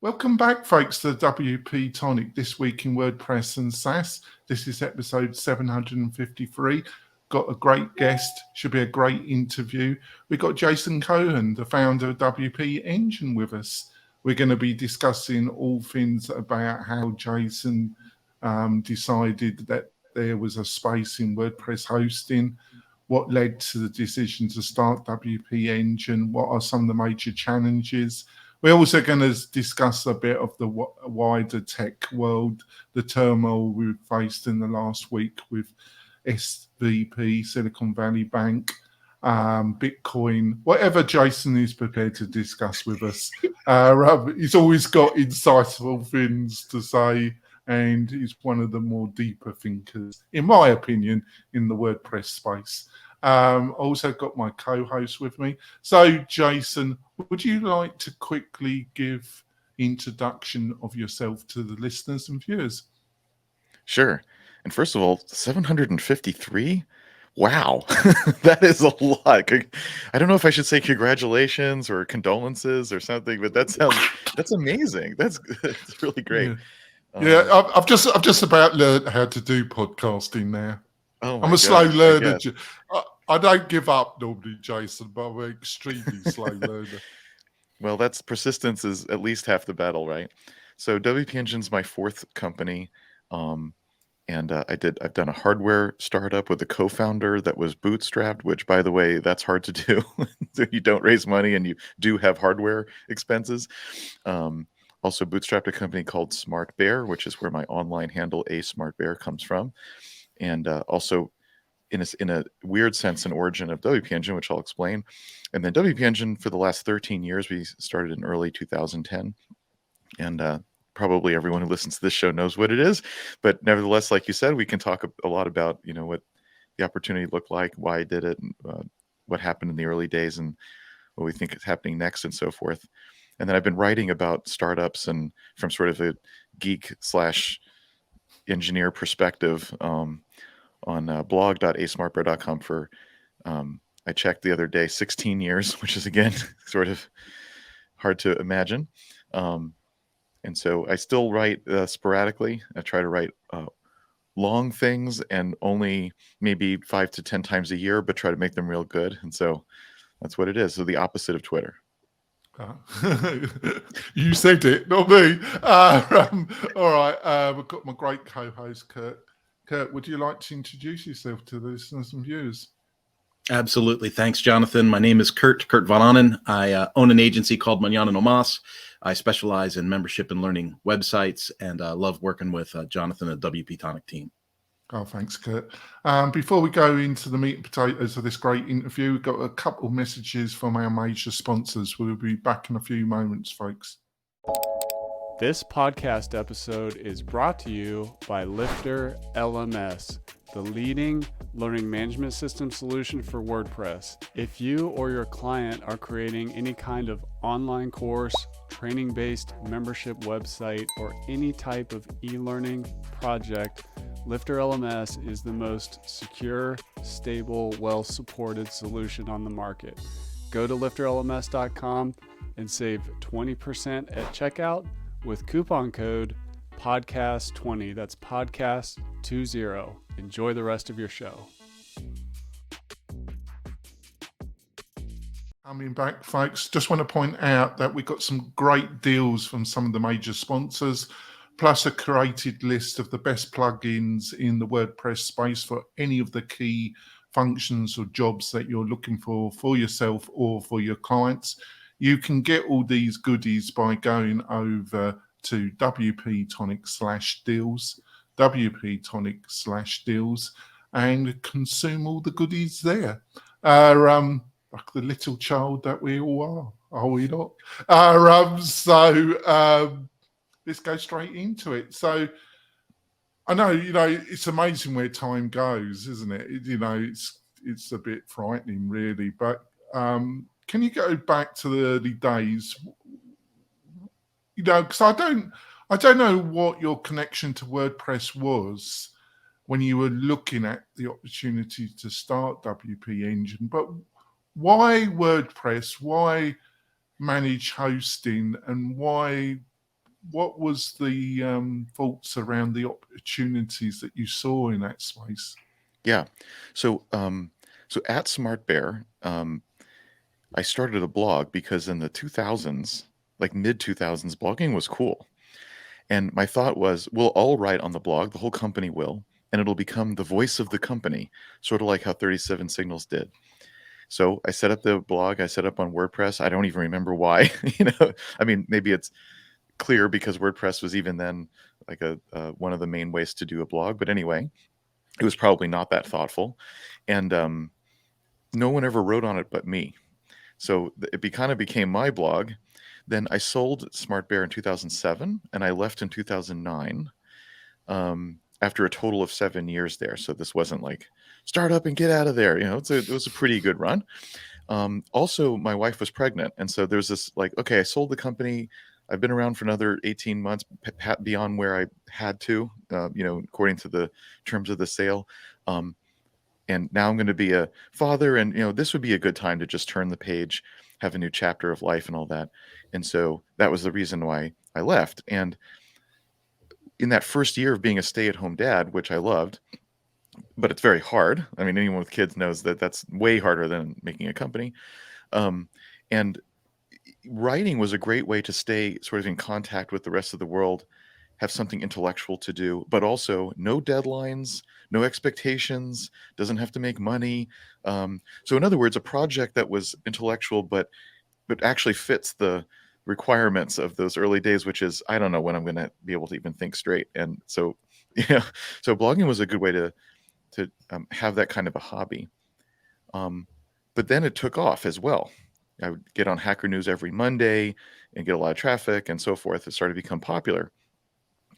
Welcome back, folks, to WP-Tonic, This Week in WordPress and SaaS. This is episode 753. Got a great guest, should be a great interview. We've got Jason Cohen, the founder of WP Engine, with us. We're going to be discussing all things about how Jason decided that there was a space in WordPress hosting, what led to the decision to start WP Engine, what are some of the major challenges. We're also going to discuss a bit of the wider tech world, the turmoil we've faced in the last week with SVP, Silicon Valley Bank, Bitcoin, whatever Jason is prepared to discuss with us. He's always got insightful things to say, and he's one of the more deeper thinkers, in my opinion, in the WordPress space. Also got my co-host with me. So, Jason, would you like to quickly give introduction of yourself to the listeners and viewers? Sure. And first of all, 753? Wow, that is a lot. I don't know if I should say congratulations or condolences or something, but that's amazing. That's really great. Yeah, I've just about learned how to do podcasting now. Oh, I'm a slow learner. I don't give up normally, Jason, but I'm an extremely slow learner. Well, that's persistence is at least half the battle, right? So WP Engine's my fourth company. And I've done a hardware startup with a co-founder that was bootstrapped, which, by the way, that's hard to do. So you don't raise money and you do have hardware expenses. Also bootstrapped a company called Smart Bear, which is where my online handle, A Smart Bear, comes from. And also, in a weird sense, an origin of WP Engine, which I'll explain. And then WP Engine, for the last 13 years, we started in early 2010. And probably everyone who listens to this show knows what it is. But nevertheless, like you said, we can talk a lot about, what the opportunity looked like, why I did it, and what happened in the early days, and what we think is happening next, and so forth. And then I've been writing about startups and from sort of a geek/engineer perspective on blog.asmartbear.com for, I checked the other day, 16 years, which is, again, sort of hard to imagine. And so I still write sporadically. I try to write long things and only maybe 5 to 10 times a year, but try to make them real good. And so that's what it is. So the opposite of Twitter. You said it, not me. All right. We've got my great co-host, Kurt. Kurt, would you like to introduce yourself to the listeners and viewers? Absolutely. Thanks, Jonathan. My name is Kurt Von Onen. I own an agency called Mañana No Mas. I specialize in membership and learning websites, and love working with Jonathan and the WP-Tonic team. Oh, thanks, Kurt. Before we go into the meat and potatoes of this great interview, we've got a couple of messages from our major sponsors. We'll be back in a few moments, folks. This podcast episode is brought to you by Lifter LMS, the leading learning management system solution for WordPress. If you or your client are creating any kind of online course, training-based membership website, or any type of e-learning project, Lifter LMS is the most secure, stable, well-supported solution on the market. Go to lifterlms.com and save 20% at checkout with coupon code podcast20. That's podcast20. Enjoy the rest of your show. Coming back, folks, just want to point out that we got some great deals from some of the major sponsors, plus a curated list of the best plugins in the WordPress space for any of the key functions or jobs that you're looking for yourself or for your clients. You can get all these goodies by going over to WP-Tonic/deals, WP-Tonic/deals, and consume all the goodies there. Like the little child that we all are we not? Let's go straight into it. So I know, it's amazing where time goes, isn't it? It's a bit frightening, really. But can you go back to the early days? Because I don't know what your connection to WordPress was when you were looking at the opportunity to start WP Engine, but why WordPress? Why manage hosting? And why what was the thoughts around the opportunities that you saw in that space? Yeah. So at Smart Bear, I started a blog because in the 2000s, like mid 2000s, blogging was cool. And my thought was, we'll all write on the blog, the whole company will, and it'll become the voice of the company, sort of like how 37 Signals did. So I set up the blog, I set up on WordPress. I don't even remember why, I mean, maybe it's clear because WordPress was even then like one of the main ways to do a blog. But anyway, it was probably not that thoughtful. And no one ever wrote on it but me. So it kind of became my blog. Then I sold Smart Bear in 2007 and I left in 2009 after a total of 7 years there. So this wasn't like start up and get out of there. It was a pretty good run. Also, my wife was pregnant. And so there's this like, okay, I sold the company. I've been around for another 18 months beyond where I had to, according to the terms of the sale. And now I'm going to be a father. And, this would be a good time to just turn the page, have a new chapter of life and all that. And so that was the reason why I left. And in that first year of being a stay-at-home dad, which I loved, but it's very hard. I mean, anyone with kids knows that that's way harder than making a company. And writing was a great way to stay sort of in contact with the rest of the world, have something intellectual to do, but also no deadlines, no expectations, doesn't have to make money. So in other words, a project that was intellectual, but actually fits the requirements of those early days, which is, I don't know when I'm going to be able to even think straight. And so, so blogging was a good way to have that kind of a hobby. But then it took off as well. I would get on Hacker News every Monday and get a lot of traffic and so forth. It started to become popular.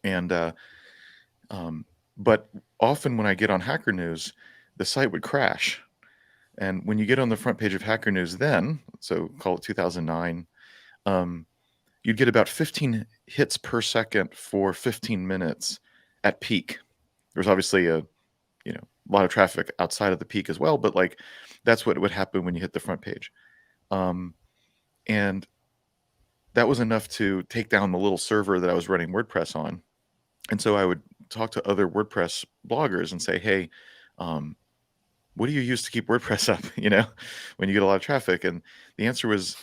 And but often when I get on Hacker News, the site would crash. And when you get on the front page of Hacker News then, so call it 2009, you'd get about 15 hits per second for 15 minutes at peak. There's obviously a lot of traffic outside of the peak as well, but like that's what would happen when you hit the front page. And that was enough to take down the little server that I was running WordPress on. And so I would talk to other WordPress bloggers and say, hey, what do you use to keep WordPress up, when you get a lot of traffic? And the answer was,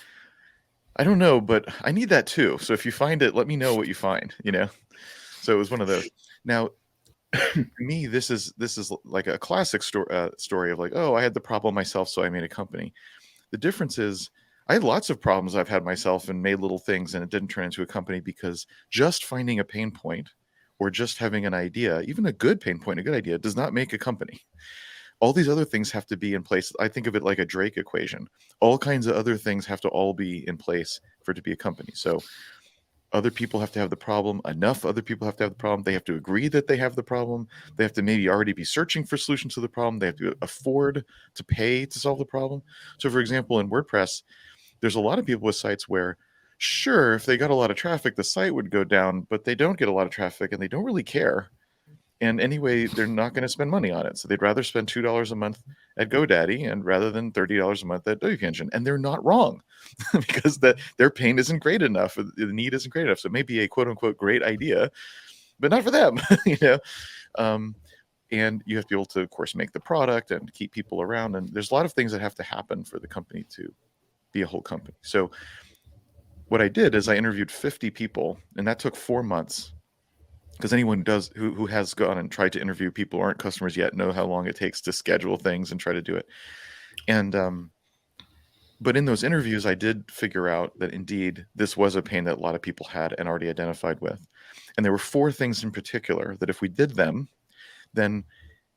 I don't know, but I need that too. So if you find it, let me know what you find, So it was one of those. Now, to me, this is like a classic story of like, oh, I had the problem myself, so I made a company. The difference is I had lots of problems I've had myself and made little things, and it didn't turn into a company because just finding a pain point or just having an idea, even a good pain point, a good idea, does not make a company. All these other things have to be in place. I think of it like a Drake equation. All kinds of other things have to all be in place for it to be a company. So other people have to have the problem. Enough other people have to have the problem. They have to agree that they have the problem. They have to maybe already be searching for solutions to the problem. They have to afford to pay to solve the problem. So for example, in WordPress, there's a lot of people with sites where, sure, if they got a lot of traffic, the site would go down, but they don't get a lot of traffic and they don't really care. And anyway, they're not going to spend money on it. So they'd rather spend $2 a month at GoDaddy and rather than $30 a month at WP-Engine. And they're not wrong because their pain isn't great enough. The need isn't great enough. So it may be a quote unquote great idea, but not for them, and you have to be able to, of course, make the product and keep people around. And there's a lot of things that have to happen for the company to be a whole company. So what I did is I interviewed 50 people, and that took 4 months. Because anyone who has gone and tried to interview people who aren't customers yet know how long it takes to schedule things and try to do it. And but in those interviews, I did figure out that indeed this was a pain that a lot of people had and already identified with. And there were 4 things in particular that if we did them, then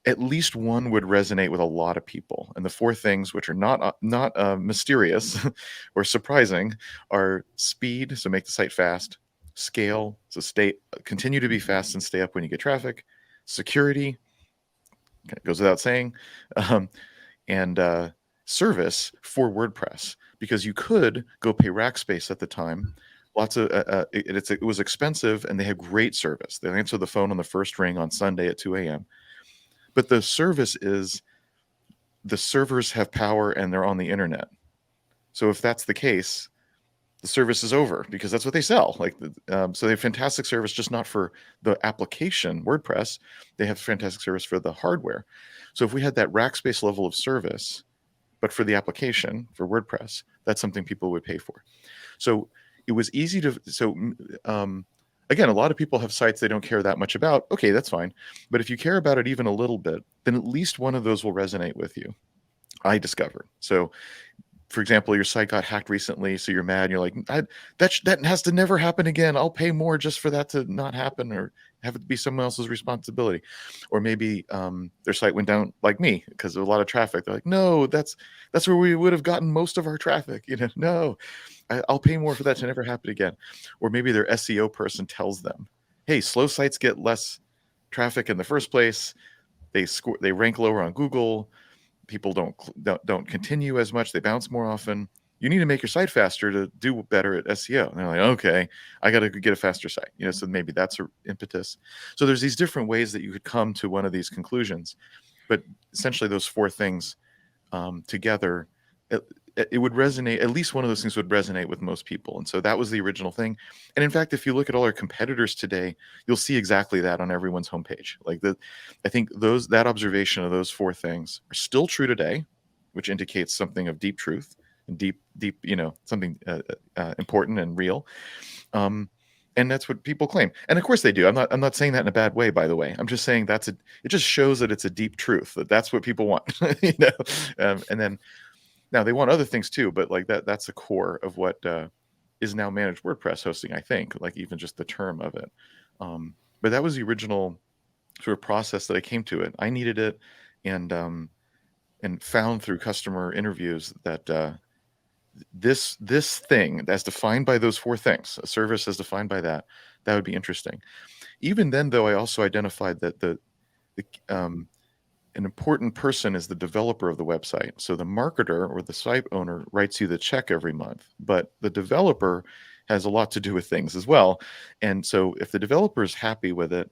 at least one would resonate with a lot of people. And the 4 things, which are not mysterious or surprising, are speed, so make the site fast; scale, so continue to be fast and stay up when you get traffic; security, goes without saying; and service for WordPress, because you could go pay Rackspace at the time. Lots of it was expensive, and they had great service. They answer the phone on the first ring on Sunday at 2 a.m. But the service is the servers have power and they're on the internet. So if that's the case, the service is over, because that's what they sell. Like, so they have fantastic service, just not for the application WordPress. They have fantastic service for the hardware. So if we had that rack space level of service, but for the application for WordPress, that's something people would pay for. So it was easy to, again, a lot of people have sites they don't care that much about. Okay, that's fine. But if you care about it even a little bit, then at least one of those will resonate with you, I discovered. So for example, your site got hacked recently, so you're mad. And you're like, that has to never happen again. I'll pay more just for that to not happen, or have it be someone else's responsibility. Or maybe their site went down like me because of a lot of traffic. They're like, no, that's where we would have gotten most of our traffic. No, I'll pay more for that to never happen again. Or maybe their SEO person tells them, hey, slow sites get less traffic in the first place. They rank lower on Google. People don't continue as much. They bounce more often. You need to make your site faster to do better at SEO. And they're like, okay, I got to get a faster site. So maybe that's an impetus. So there's these different ways that you could come to one of these conclusions, but essentially those four things together, it would resonate. At least one of those things would resonate with most people. And so that was the original thing. And in fact, if you look at all our competitors today, you'll see exactly that on everyone's homepage. I think that observation of those four things are still true today, which indicates something of deep truth and deep, something important and real. And that's what people claim. And of course they do. I'm not saying that in a bad way, by the way. I'm just saying it just shows that it's a deep truth, that's what people want, and then, now they want other things too, but like that's the core of what is now managed WordPress hosting, I think, like even just the term of it. But that was the original sort of process that I came to it. I needed it, and found through customer interviews that this thing that's defined by those four things, a service as defined by that would be interesting. Even then, though, I also identified that an important person is the developer of the website. So the marketer or the site owner writes you the check every month, but the developer has a lot to do with things as well. And so if the developer is happy with it,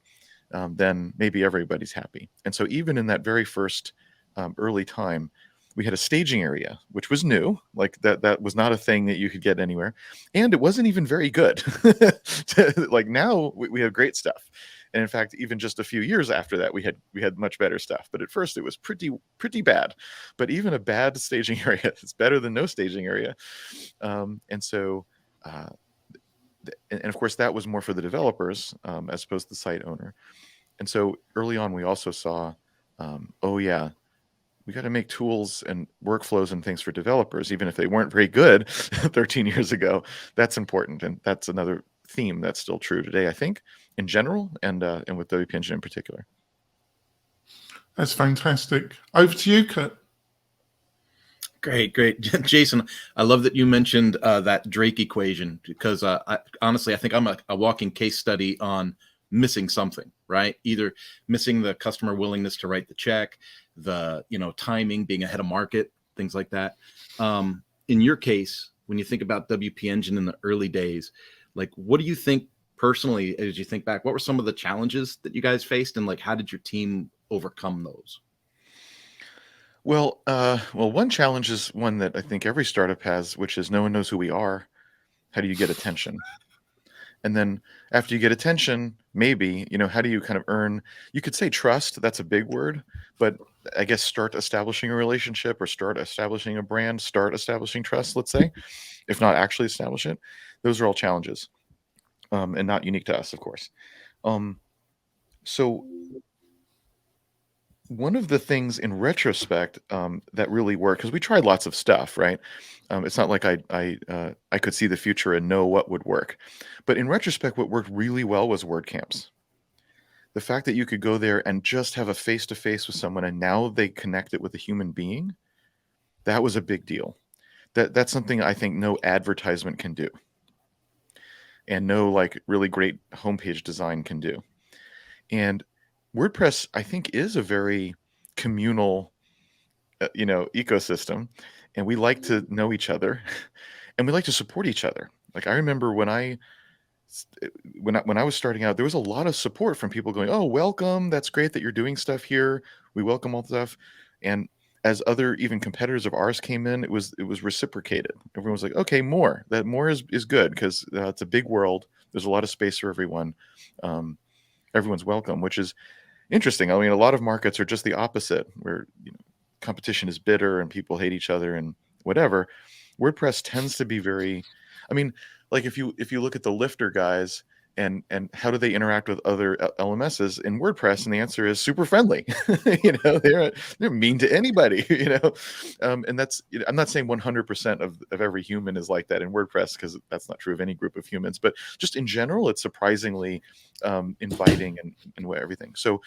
then maybe everybody's happy. And so even in that very first early time, we had a staging area, which was new. Like that was not a thing that you could get anywhere. And it wasn't even very good. Like now we have great stuff. And in fact, even just a few years after that, we had much better stuff. But at first it was pretty bad. But even a bad staging area is better than no staging area. And so, and of course that was more for the developers as opposed to the site owner. And so early on, we also saw, we got to make tools and workflows and things for developers, even if they weren't very good 13 years ago. That's important. And that's another theme that's still true today, I think, in general, and with WP Engine in particular. That's fantastic. Over to you, Kurt. Great. Jason, I love that you mentioned that Drake equation, because honestly, I think I'm a walking case study on missing something, right? Either missing the customer willingness to write the check, the timing, being ahead of market, things like that. In your case, when you think about WP Engine in the early days, like, what do you think personally, as you think back, what were some of the challenges that you guys faced, and like, how did your team overcome those? Well, one challenge is one that I think every startup has, which is no one knows who we are. How do you get attention? And then after you get attention, maybe, how do you kind of earn, you could say trust, that's a big word, but I guess start establishing a relationship, or start establishing a brand, start establishing trust, let's say, if not actually establish it. Those are all challenges, and not unique to us, of course. So one of the things in retrospect that really worked, because we tried lots of stuff, right? It's not like I could see the future and know what would work. But in retrospect, what worked really well was WordCamps. The fact that you could go there and just have a face-to-face with someone, and now they connect it with a human being, that was a big deal. That's something I think no advertisement can do, and no like really great homepage design can do. And WordPress, I think, is a very communal, ecosystem, and we like to know each other, and we like to support each other. Like I remember when I was starting out, there was a lot of support from people going, "Oh, welcome! That's great that you're doing stuff here. We welcome all the stuff." And as other even competitors of ours came in, it was reciprocated. Everyone was like, okay, more is good, because it's a big world. There's a lot of space for everyone. Everyone's welcome, which is interesting. I mean, a lot of markets are just the opposite, where competition is bitter and people hate each other and whatever. WordPress tends to be very, I mean, like if you look at the Lifter guys and how do they interact with other LMSs in WordPress, and the answer is super friendly. They're mean to anybody, and that's, I'm not saying 100% of every human is like that in WordPress, because that's not true of any group of humans, but just in general, it's surprisingly inviting and everything. So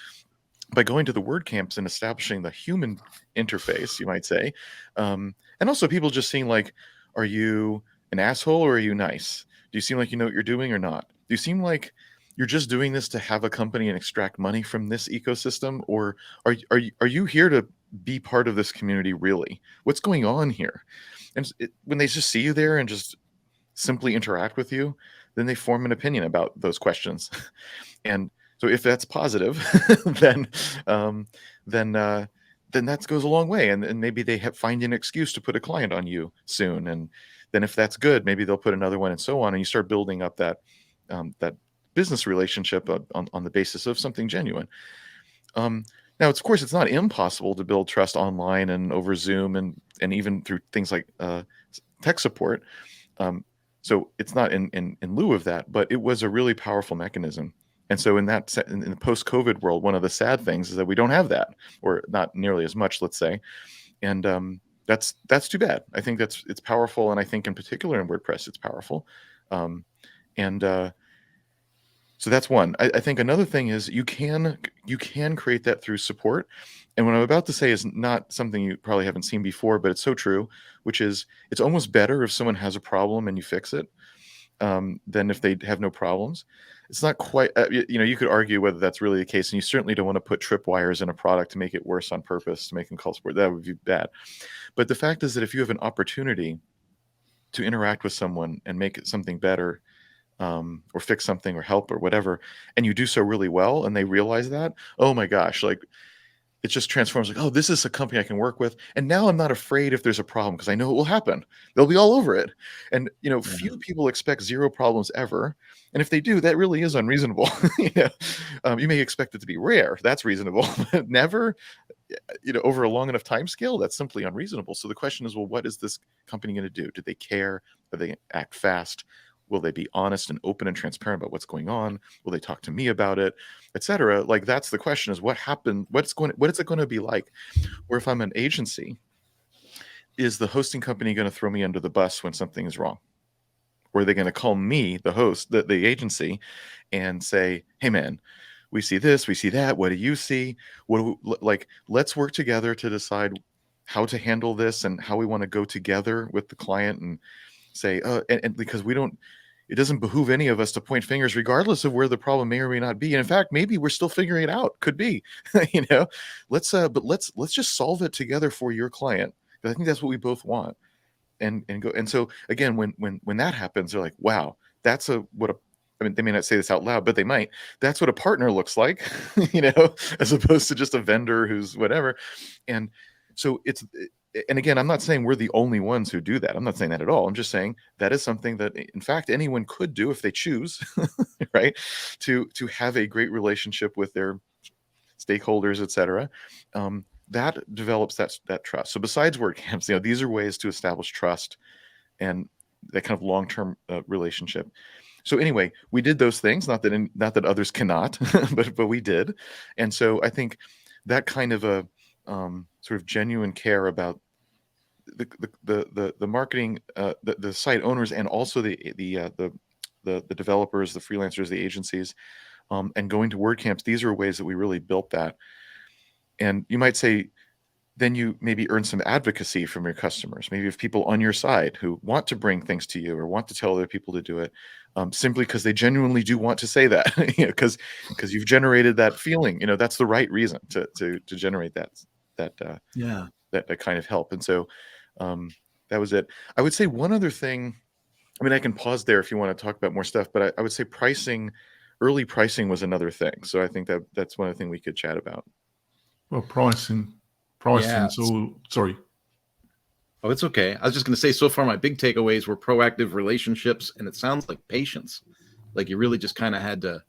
by going to the WordCamps and establishing the human interface, you might say, and also people just seeing like, are you an asshole or are you nice? Do you seem like you know what you're doing or not? Do you seem like you're just doing this to have a company and extract money from this ecosystem, or are you here to be part of this community really? What's going on here? And when they just see you there and just simply interact with you, then they form an opinion about those questions. And so if that's positive, then that goes a long way. And maybe they find an excuse to put a client on you soon. And then if that's good, maybe they'll put another one, and so on. And you start building up that business relationship on the basis of something genuine. Now, of course, it's not impossible to build trust online and over Zoom and even through things like tech support. So it's not in lieu of that, but it was a really powerful mechanism. And so in the post-COVID world, one of the sad things is that we don't have that, or not nearly as much, let's say. And that's too bad. I think it's powerful, and I think in particular in WordPress, it's powerful. So that's one. I think another thing is you can create that through support. And what I'm about to say is not something you probably haven't seen before, but it's so true, which is it's almost better if someone has a problem and you fix it than if they have no problems. It's not quite, you could argue whether that's really the case, and you certainly don't want to put tripwires in a product to make it worse on purpose, to make them call support. That would be bad. But the fact is that if you have an opportunity to interact with someone and make it something better, or fix something or help or whatever, and you do so really well, and they realize that, oh my gosh, like it just transforms, like, oh, this is a company I can work with. And now I'm not afraid if there's a problem, because I know it will happen. They'll be all over it. And, few people expect zero problems ever. And if they do, that really is unreasonable. You may expect it to be rare. That's reasonable. But never, over a long enough time scale, that's simply unreasonable. So the question is, well, what is this company going to do? Do they care? Are they act fast? Will they be honest and open and transparent about what's going on? Will they talk to me about it, etc.? Like, that's the question: is what happened? What is it going to be like? Or if I'm an agency, is the hosting company going to throw me under the bus when something is wrong? Or are they going to call me, the host, the agency, and say, "Hey, man, we see this, we see that. What do you see? Let's work together to decide how to handle this and how we want to go together with the client and say, and because it doesn't behoove any of us to point fingers, regardless of where the problem may or may not be. And in fact, maybe we're still figuring it out. Could be, let's just solve it together for your client. I think that's what we both want. And go. And so again, when that happens, they're like, wow, I mean, they may not say this out loud, but they might. That's what a partner looks like, as opposed to just a vendor who's whatever. And so and again, I'm not saying we're the only ones who do that. I'm not saying that at all. I'm just saying that is something that, in fact, anyone could do if they choose, right? To have a great relationship with their stakeholders, etc. That develops that trust. So besides WordCamps, these are ways to establish trust and that kind of long-term relationship. So anyway, we did those things. Not that others cannot, but we did. And so I think that kind of a sort of genuine care about the marketing, the site owners, and also the developers, the freelancers, the agencies, and going to WordCamps. These are ways that we really built that. And you might say, then you maybe earn some advocacy from your customers. Maybe if people on your side who want to bring things to you or want to tell other people to do it, simply because they genuinely do want to say that, because you've generated that feeling. That's the right reason to generate that kind of help. And so that was it. I would say one other thing. I mean, I can pause there if you want to talk about more stuff, but I would say early pricing was another thing. So I think that's one of the things we could chat about. Well, pricing Pricing's all, sorry. Oh, it's okay. I was just going to say, so far, my big takeaways were proactive relationships, and it sounds like patience. Like you really just kind of had to,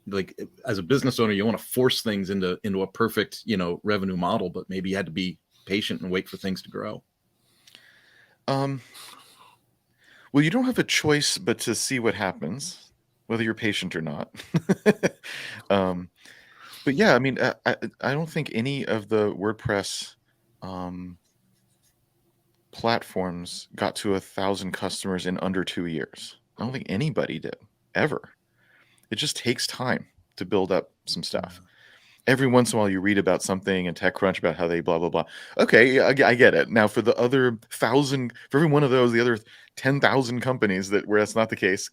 like, as a business owner, you want to force things into a perfect, revenue model, but maybe you had to be patient and wait for things to grow. Well, you don't have a choice but to see what happens, whether you're patient or not. But yeah, I mean, I don't think any of the WordPress platforms got to 1,000 customers in under 2 years. I don't think anybody did, ever. It just takes time to build up some stuff. Every once in a while you read about something in TechCrunch about how they blah, blah, blah. Okay, I get it. Now for the other 1,000, for every one of those, the other 10,000 companies where that's not the case,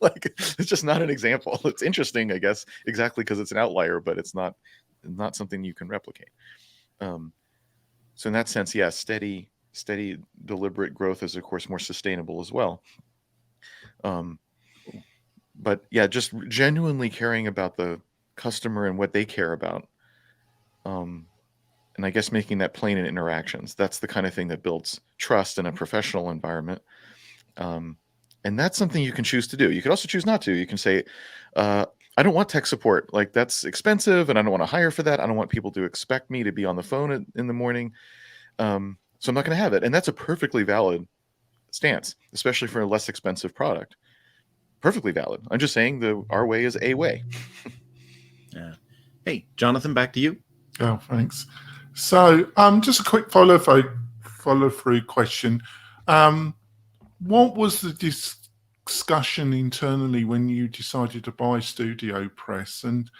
like it's just not an example. It's interesting, I guess, exactly because it's an outlier, but it's not something you can replicate. So in that sense, yeah, steady, deliberate growth is of course more sustainable as well. But yeah, just genuinely caring about the customer and what they care about. And I guess making that plain in interactions, that's the kind of thing that builds trust in a professional environment. And that's something you can choose to do. You could also choose not to. You can say, I don't want tech support. Like that's expensive and I don't want to hire for that. I don't want people to expect me to be on the phone in the morning. So I'm not going to have it. And that's a perfectly valid stance, especially for a less expensive product. Perfectly valid. I'm just saying our way is a way. Yeah. Hey, Jonathan, back to you. Oh, thanks. So just a quick follow-through question. What was the discussion internally when you decided to buy StudioPress, and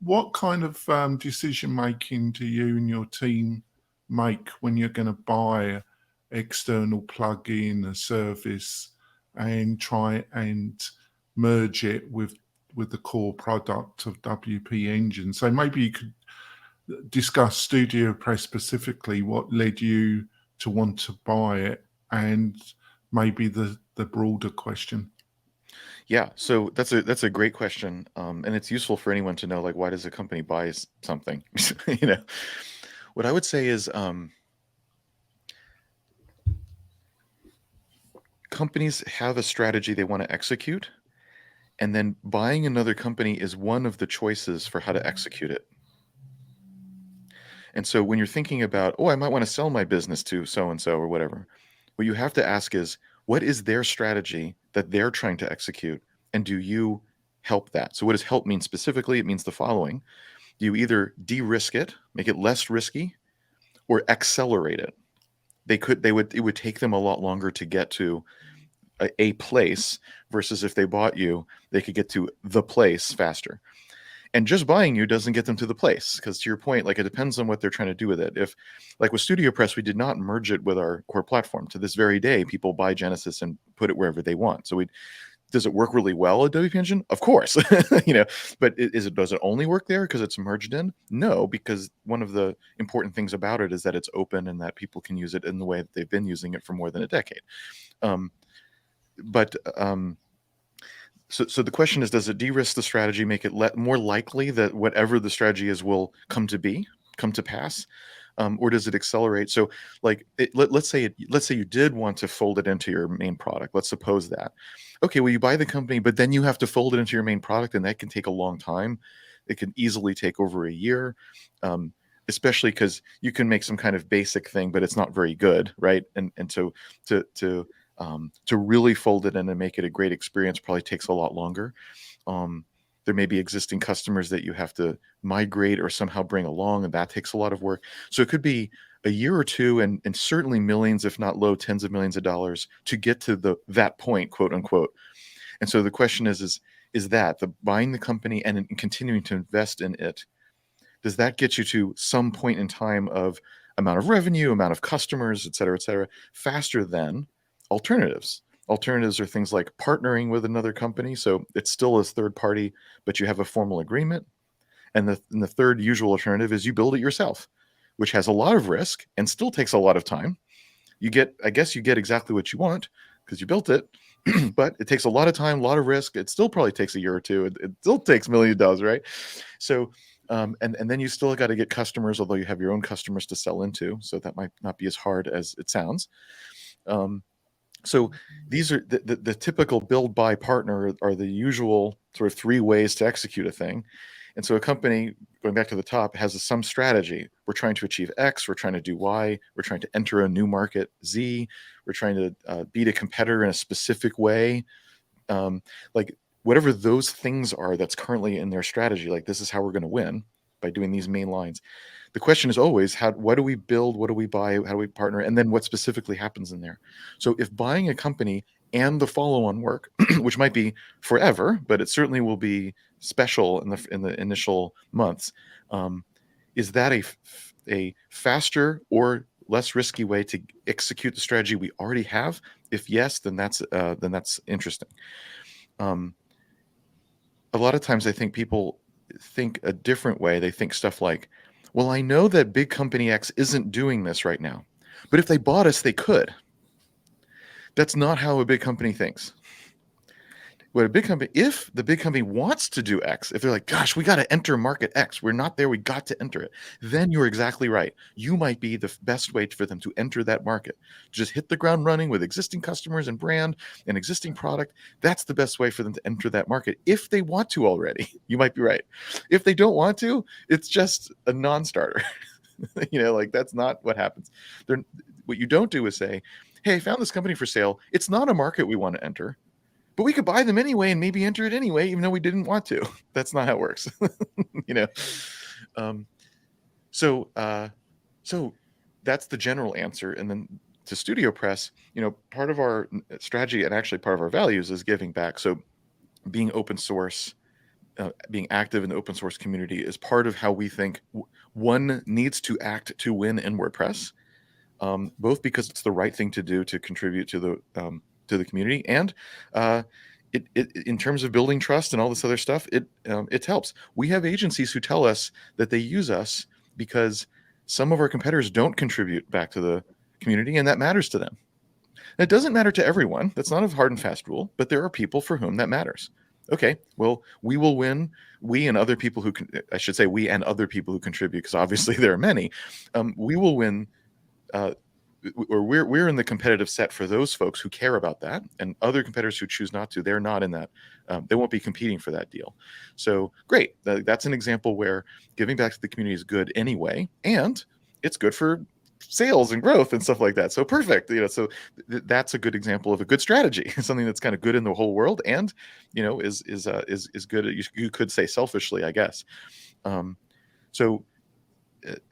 what kind of decision-making do you and your team make when you're going to buy an external plugin, a service, and try and merge it with the core product of WP Engine? So maybe you could discuss StudioPress specifically, what led you to want to buy it, and maybe the broader question. Yeah, so that's a great question, and it's useful for anyone to know, like, why does a company buy something? What I would say is companies have a strategy they want to execute, and then buying another company is one of the choices for how to execute it. And so when you're thinking about, oh, I might want to sell my business to so-and-so or whatever, what you have to ask is, what is their strategy that they're trying to execute? And do you help that? So what does help mean specifically? It means the following. You either de-risk it, make it less risky, or accelerate it. It would take them a lot longer to get to a place versus if they bought you, they could get to the place faster. And just buying you doesn't get them to the place, because to your point, like, it depends on what they're trying to do with it. If, like with StudioPress, we did not merge it with our core platform. To this very day, people buy Genesis and put it wherever they want. So does it work really well at WP Engine? Of course, but does it only work there because it's merged in? No, because one of the important things about it is that it's open and that people can use it in the way that they've been using it for more than a decade. So the question is, does it de-risk the strategy, make it more likely that whatever the strategy is will come to pass, or does it accelerate? So, like, let's say you did want to fold it into your main product. Let's suppose that. Okay, well, you buy the company, but then you have to fold it into your main product, and that can take a long time. It can easily take over a year, especially because you can make some kind of basic thing, but it's not very good, right? And so to really fold it in and make it a great experience probably takes a lot longer. There may be existing customers that you have to migrate or somehow bring along, and that takes a lot of work. So it could be a year or two, and certainly millions, if not low tens of millions of dollars to get to that point, quote unquote. And so the question is that the buying the company and continuing to invest in it, does that get you to some point in time of amount of revenue, amount of customers, et cetera, faster than alternatives? Alternatives are things like partnering with another company. So it's still a third party, but you have a formal agreement. And the third usual alternative is you build it yourself, which has a lot of risk and still takes a lot of time. I guess you get exactly what you want because you built it, but it takes a lot of time, a lot of risk. It still probably takes a year or two. It still takes millions of dollars, right? So And then you still got to get customers, although you have your own customers to sell into. So that might not be as hard as it sounds. So these are the typical build, buy, partner are the usual sort of 3 ways to execute a thing. And so a company, going back to the top, has some strategy. We're trying to achieve X. We're trying to do Y. We're trying to enter a new market, Z. We're trying to beat a competitor in a specific way. Like whatever those things are that's currently in their strategy, like this is how we're going to win by doing these main lines. The question is always, what do we build? What do we buy? How do we partner? And then what specifically happens in there? So if buying a company and the follow-on work, which might be forever, but it certainly will be special in the initial months, is that a faster or less risky way to execute the strategy we already have? If yes, then that's interesting. A lot of times I think people think a different way. They think stuff like, well, I know that big company X isn't doing this right now, but if they bought us, they could. That's not how a big company thinks. If the big company wants to do X, if they're like, gosh, we got to enter market X, we're not there, we got to enter it, then you're exactly right. You might be the best way for them to enter that market. Just hit the ground running with existing customers and brand and existing product. That's the best way for them to enter that market. If they want to already, you might be right. If they don't want to, it's just a non-starter. Like that's not what happens. What you don't do is say, hey, I found this company for sale. It's not a market we want to enter, but we could buy them anyway and maybe enter it anyway, even though we didn't want to. That's not how it works. So that's the general answer. And then to StudioPress, part of our strategy and actually part of our values is giving back. So being open source, being active in the open source community is part of how we think one needs to act to win in WordPress, both because it's the right thing to do to contribute to the community, and it in terms of building trust and all this other stuff, it helps. We have agencies who tell us that they use us because some of our competitors don't contribute back to the community, and that matters to them. It doesn't matter to everyone. That's not a hard and fast rule, but there are people for whom that matters. Okay, well, we will win. We and other people who contribute, because obviously there are many. We will win. Or we're in the competitive set for those folks who care about that, and other competitors who choose not to, they're not in that. They won't be competing for that deal. So great. That's an example where giving back to the community is good anyway, and it's good for sales and growth and stuff like that. So perfect. So that's a good example of a good strategy, something that's kind of good in the whole world, and is good. You could say selfishly, I guess. So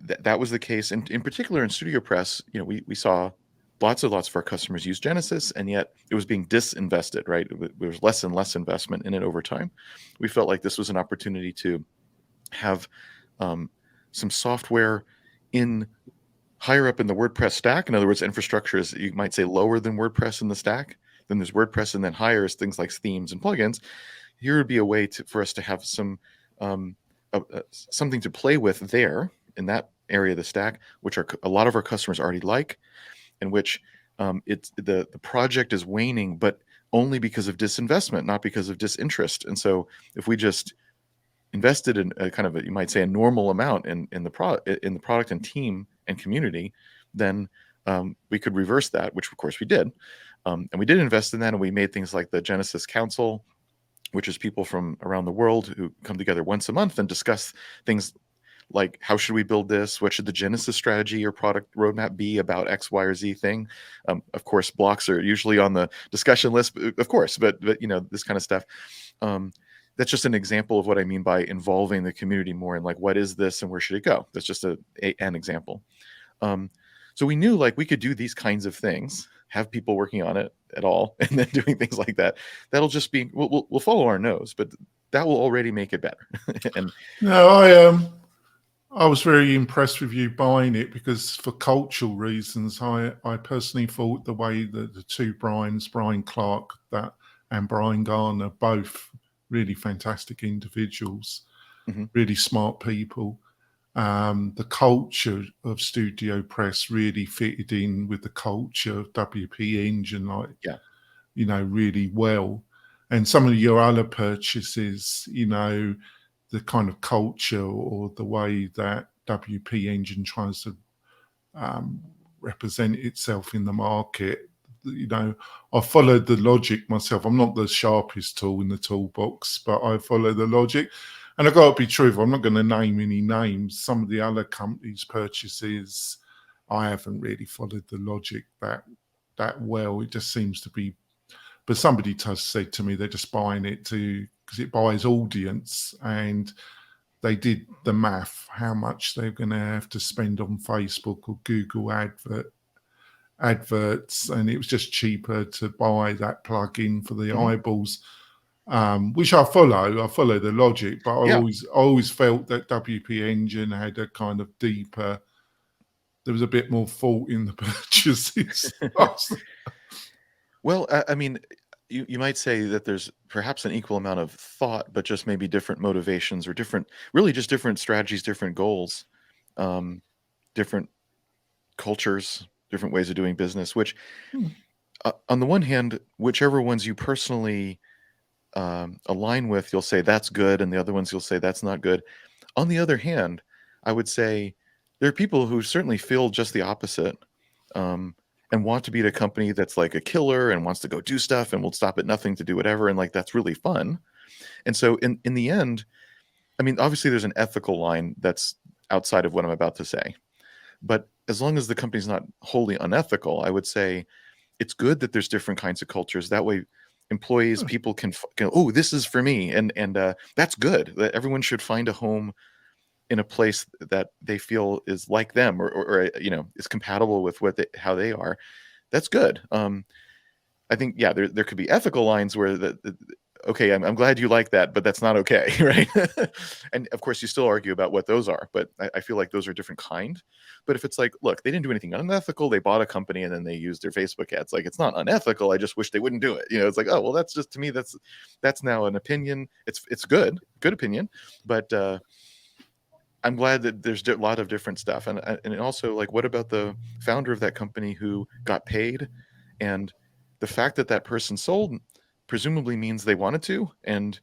that was the case. And in particular in StudioPress, we saw lots of our customers use Genesis, and yet it was being disinvested, right? There was less and less investment in it over time. We felt like this was an opportunity to have some software higher up in the WordPress stack. In other words, infrastructure is, you might say, lower than WordPress in the stack. Then there's WordPress, and then higher is things like themes and plugins. Here would be a way for us to have some something to play with there in that area of the stack, which a lot of our customers already like, in which the project is waning, but only because of disinvestment, not because of disinterest. And so if we just invested in a kind of you might say a normal amount in the product and team and community, then we could reverse that, which of course we did. And we did invest in that, and we made things like the Genesis Council, which is people from around the world who come together once a month and discuss things like, how should we build this? What should the Genesis strategy or product roadmap be about X, Y, or Z thing? Of course, blocks are usually on the discussion list, of course, but this kind of stuff. That's just an example of what I mean by involving the community more, and like, what is this and where should it go? That's just an example. So we knew like we could do these kinds of things, have people working on it at all, and then doing things like that. That'll just be, we'll follow our nose, but that will already make it better. And no, I was very impressed with you buying it, because for cultural reasons, I personally thought the way that the two Brians, Brian Clark and Brian Garner, both really fantastic individuals, really smart people. The culture of StudioPress really fitted in with the culture of WP Engine, really well. And some of your other purchases, the the kind of culture or the way that WP Engine tries to represent itself in the market. You know, I followed the logic myself. I'm not the sharpest tool in the toolbox, but I follow the logic. And I've got to be truthful, I'm not going to name any names. Some of the other companies' purchases, I haven't really followed the logic that well. It just seems to be, but somebody just said to me they're just buying it because it buys audience, and they did the math, how much they're going to have to spend on Facebook or Google adverts, and it was just cheaper to buy that plugin for the eyeballs, which I follow the logic, but I always felt that WP Engine had a kind of deeper, there was a bit more thought in the purchases. Well, I mean, you might say that there's perhaps an equal amount of thought, but just maybe different motivations or really just different strategies, different goals, different cultures, different ways of doing business, which on the one hand, whichever ones you personally align with, you'll say that's good, and the other ones you'll say that's not good. On the other hand, I would say there are people who certainly feel just the opposite, and want to be at a company that's like a killer and wants to go do stuff and will stop at nothing to do whatever, and like that's really fun. And so in the end, I mean, obviously there's an ethical line that's outside of what I'm about to say, but as long as the company's not wholly unethical, I would say it's good that there's different kinds of cultures. That way employees, people can oh, this is for me, and that's good. That everyone should find a home in a place that they feel is like them, or you know, is compatible with how they are. That's good. I think, yeah, there could be ethical lines where okay, I'm glad you like that, but that's not okay, right? And of course, you still argue about what those are, but I feel like those are different kind. But if it's like, look, they didn't do anything unethical, they bought a company and then they used their Facebook ads, like, it's not unethical, I just wish they wouldn't do it. You know, it's like, oh, well, that's just, to me, that's now an opinion. It's good opinion, but I'm glad that there's a lot of different stuff. And also, like, what about the founder of that company who got paid, and the fact that person sold presumably means they wanted to, and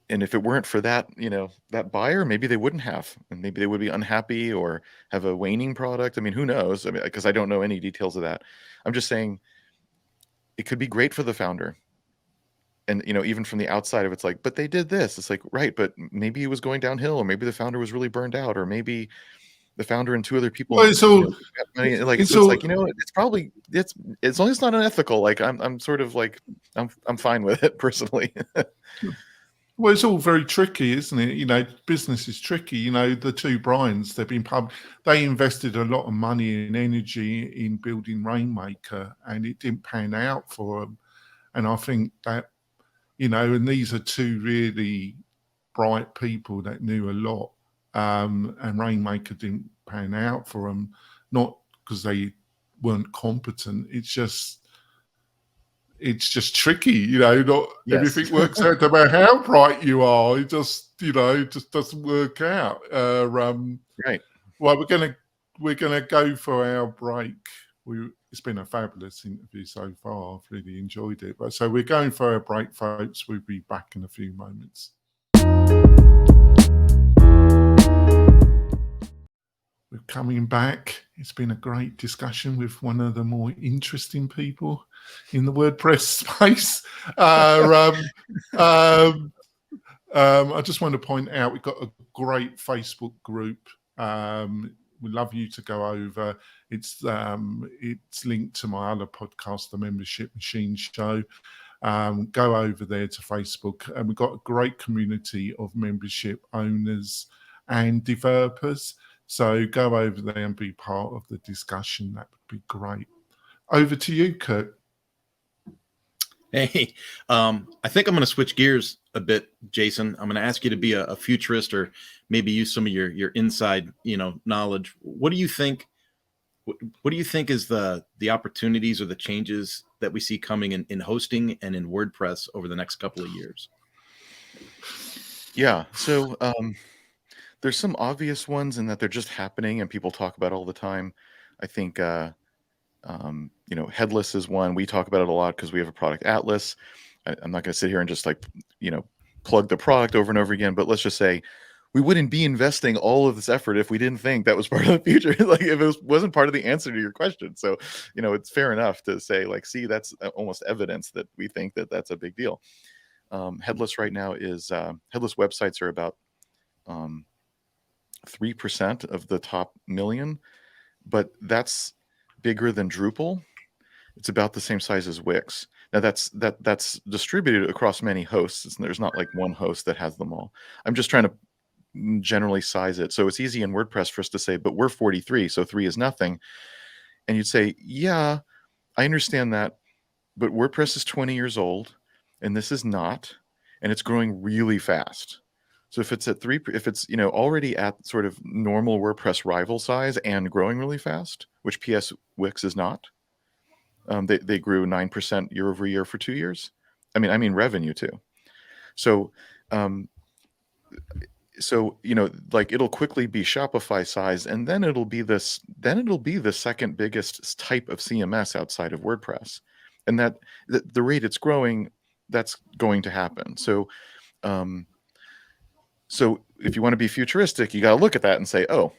if it weren't for that, you know, that buyer, maybe they wouldn't have, and maybe they would be unhappy or have a waning product. I mean, who knows? I mean, because I don't know any details of that. I'm just saying it could be great for the founder. And, you know, even from the outside of it's like, but they did this. It's like, right, but maybe it was going downhill, or maybe the founder was really burned out, or maybe the founder and two other people. Well, it's all, you know, like, it's like, you know, it's probably as long as it's not unethical. Like, I'm sort of like, I'm fine with it personally. well, it's all very tricky, isn't it? You know, business is tricky. You know, the two Bryans, they invested a lot of money and energy in building Rainmaker, and it didn't pan out for them. And I think that, you know, and these are two really bright people that knew a lot. And Rainmaker didn't pan out for them, not because they weren't competent. It's just tricky, you know. Not everything works out no matter how bright you are. It just, you know, it just doesn't work out. Right. Well, we're gonna go for our break. It's been a fabulous interview so far. I've really enjoyed it. But so we're going for our break, folks. We'll be back in a few moments. We're coming back. It's been a great discussion with one of the more interesting people in the WordPress space. I just want to point out we've got a great Facebook group. We'd love you to go over. It's linked to my other podcast, the Membership Machine Show. Go over there to Facebook, and we've got a great community of membership owners and developers. So go over there and be part of the discussion. That would be great. Over to you, Kurt. Hey, I think I'm going to switch gears a bit, Jason. I'm going to ask you to be a futurist, or maybe use some of your inside, you know, knowledge. What do you think? What do you think is the opportunities or the changes that we see coming in hosting and in WordPress over the next couple of years? Yeah. So there's some obvious ones in that they're just happening and people talk about it all the time. I think, you know, headless is one. We talk about it a lot because we have a product, Atlas. I'm not going to sit here and just, like, you know, plug the product over and over again, but let's just say we wouldn't be investing all of this effort if we didn't think that was part of the future. Like if it wasn't part of the answer to your question. So, it's fair enough to say like, see, that's almost evidence that we think that that's a big deal. Headless right now is headless websites are about 3% of the top million, but that's bigger than Drupal. It's about the same size as Wix. Now that's distributed across many hosts. There's not like one host that has them all. I'm just trying to generally size it. So it's easy in WordPress for us to say, but we're 43, so 3 is nothing. And you'd say, yeah, I understand that, but WordPress is 20 years old and this is not, and it's growing really fast. So if it's at 3, if it's, already at sort of normal WordPress rival size and growing really fast, which PS Wix is not, they grew 9% year over year for 2 years. I mean revenue too. So, like it'll quickly be Shopify size, and then it'll be the second biggest type of CMS outside of WordPress, and that the rate it's growing, that's going to happen. So, so if you want to be futuristic, you got to look at that and say, oh,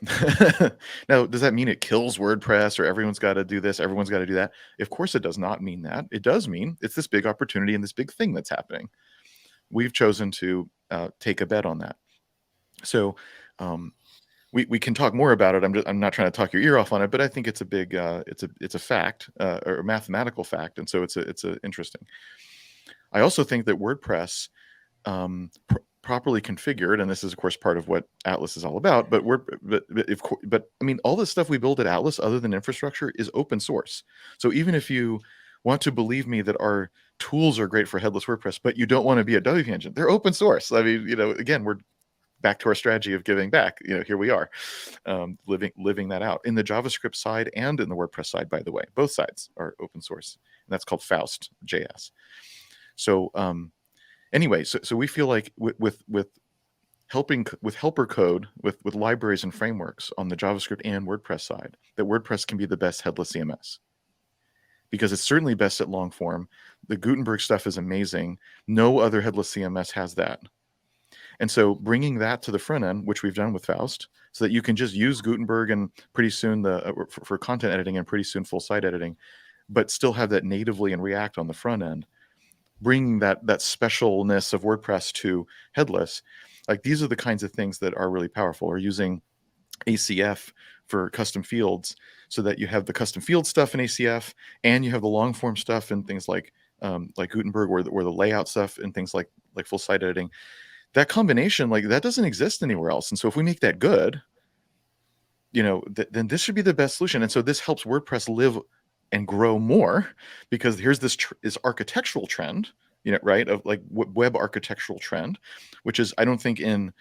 now does that mean it kills WordPress or everyone's got to do this, everyone's got to do that? Of course, it does not mean that. It does mean it's this big opportunity and this big thing that's happening. We've chosen to take a bet on that. So we can talk more about it. I'm not trying to talk your ear off on it, but I think it's a big it's a fact or a mathematical fact, and so it's interesting. I also think that WordPress properly configured, and this is of course part of what Atlas is all about. But I mean, all the stuff we build at Atlas, other than infrastructure, is open source. So even if you want to believe me that our tools are great for headless WordPress, but you don't want to be a WP engine, they're open source. I mean, again, we're back to our strategy of giving back. Here we are, living that out in the JavaScript side and in the WordPress side. By the way, both sides are open source, and that's called Faust JS. So anyway, so we feel like with helper code, with libraries and frameworks on the JavaScript and WordPress side, that WordPress can be the best headless CMS. Because it's certainly best at long form. The Gutenberg stuff is amazing. No other headless CMS has that. And so bringing that to the front end, which we've done with Faust, so that you can just use Gutenberg and pretty soon for content editing and pretty soon full site editing, but still have that natively in React on the front end, bringing that specialness of WordPress to headless. Like these are the kinds of things that are really powerful. Or using ACF for custom fields, so that you have the custom field stuff in ACF, and you have the long form stuff and things like Gutenberg, or the layout stuff and things like full site editing. That combination, like that doesn't exist anywhere else. And so if we make that good, then this should be the best solution. And so this helps WordPress live and grow more, because here's this architectural trend, right, of like web architectural trend, which is, I don't think, in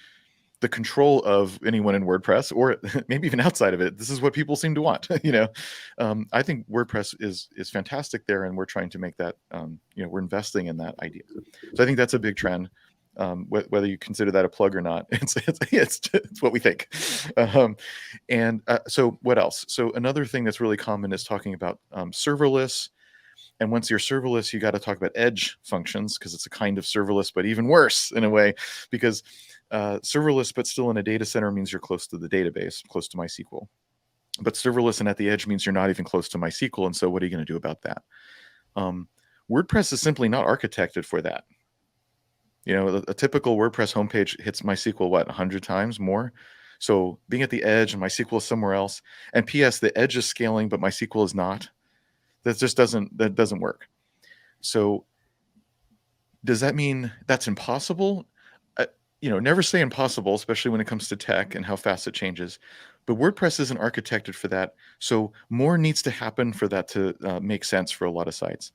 the control of anyone in WordPress, or maybe even outside of it. This is what people seem to want. I think WordPress is fantastic there, and we're trying to make that. We're investing in that idea. So I think that's a big trend. Whether you consider that a plug or not, it's what we think. So what else? So another thing that's really common is talking about serverless. And once you're serverless, you got to talk about edge functions, because it's a kind of serverless, but even worse in a way, because serverless but still in a data center means you're close to the database, close to MySQL. But serverless and at the edge means you're not even close to MySQL. And so what are you going to do about that? WordPress is simply not architected for that. A typical WordPress homepage hits MySQL, 100 times more? So being at the edge and MySQL is somewhere else, and PS, the edge is scaling, but MySQL is not. That doesn't work. So does that mean that's impossible? Never say impossible, especially when it comes to tech and how fast it changes. But WordPress isn't architected for that. So more needs to happen for that to make sense for a lot of sites.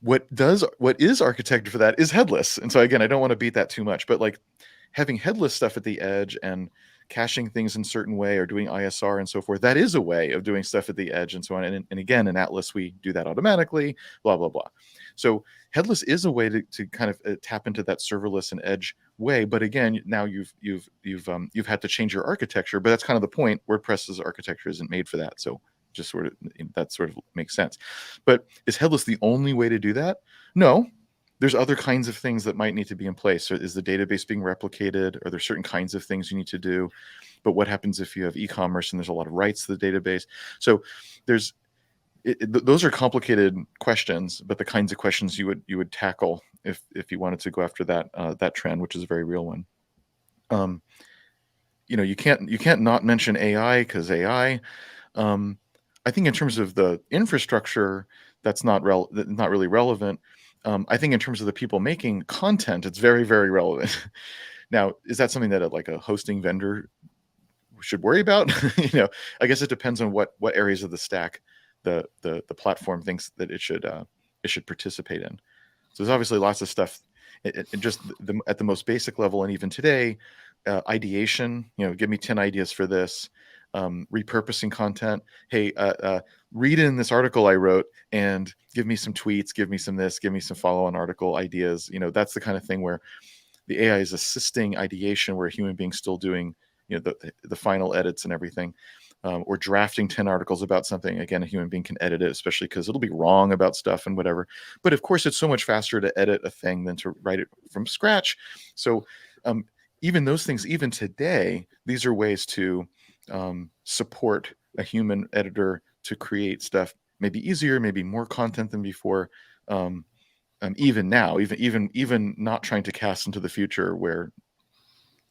What is architected for that is headless. And so again, I don't want to beat that too much, but like having headless stuff at the edge and caching things in a certain way, or doing ISR and so forth, that is a way of doing stuff at the edge and so on. And again, in Atlas, we do that automatically, blah, blah, blah. So headless is a way to kind of tap into that serverless and edge way. But again, now you've had to change your architecture, but that's kind of the point. WordPress's architecture isn't made for that. So just that sort of makes sense. But is headless the only way to do that? No, there's other kinds of things that might need to be in place. So is the database being replicated? Are there certain kinds of things you need to do? But what happens if you have e-commerce and there's a lot of rights to the database? So those are complicated questions, but the kinds of questions you would tackle if you wanted to go after that trend, which is a very real one. You can't not mention AI, because AI. I think in terms of the infrastructure, that's not really relevant. I think in terms of the people making content, it's very, very relevant. Now, is that something that a hosting vendor should worry about? I guess it depends on what areas of the stack the platform thinks that it should participate in. So there's obviously lots of stuff. It just at the most basic level, and even today, ideation. Give me 10 ideas for this. Repurposing content. Hey, read in this article I wrote and give me some tweets, give me some this, give me some follow-on article ideas. That's the kind of thing where the AI is assisting ideation, where a human being's still doing the final edits and everything. Or drafting 10 articles about something. Again, a human being can edit it, especially because it'll be wrong about stuff and whatever. But of course, it's so much faster to edit a thing than to write it from scratch. So even those things, even today, these are ways to support a human editor to create stuff maybe easier, maybe more content than before. Even now, even not trying to cast into the future where,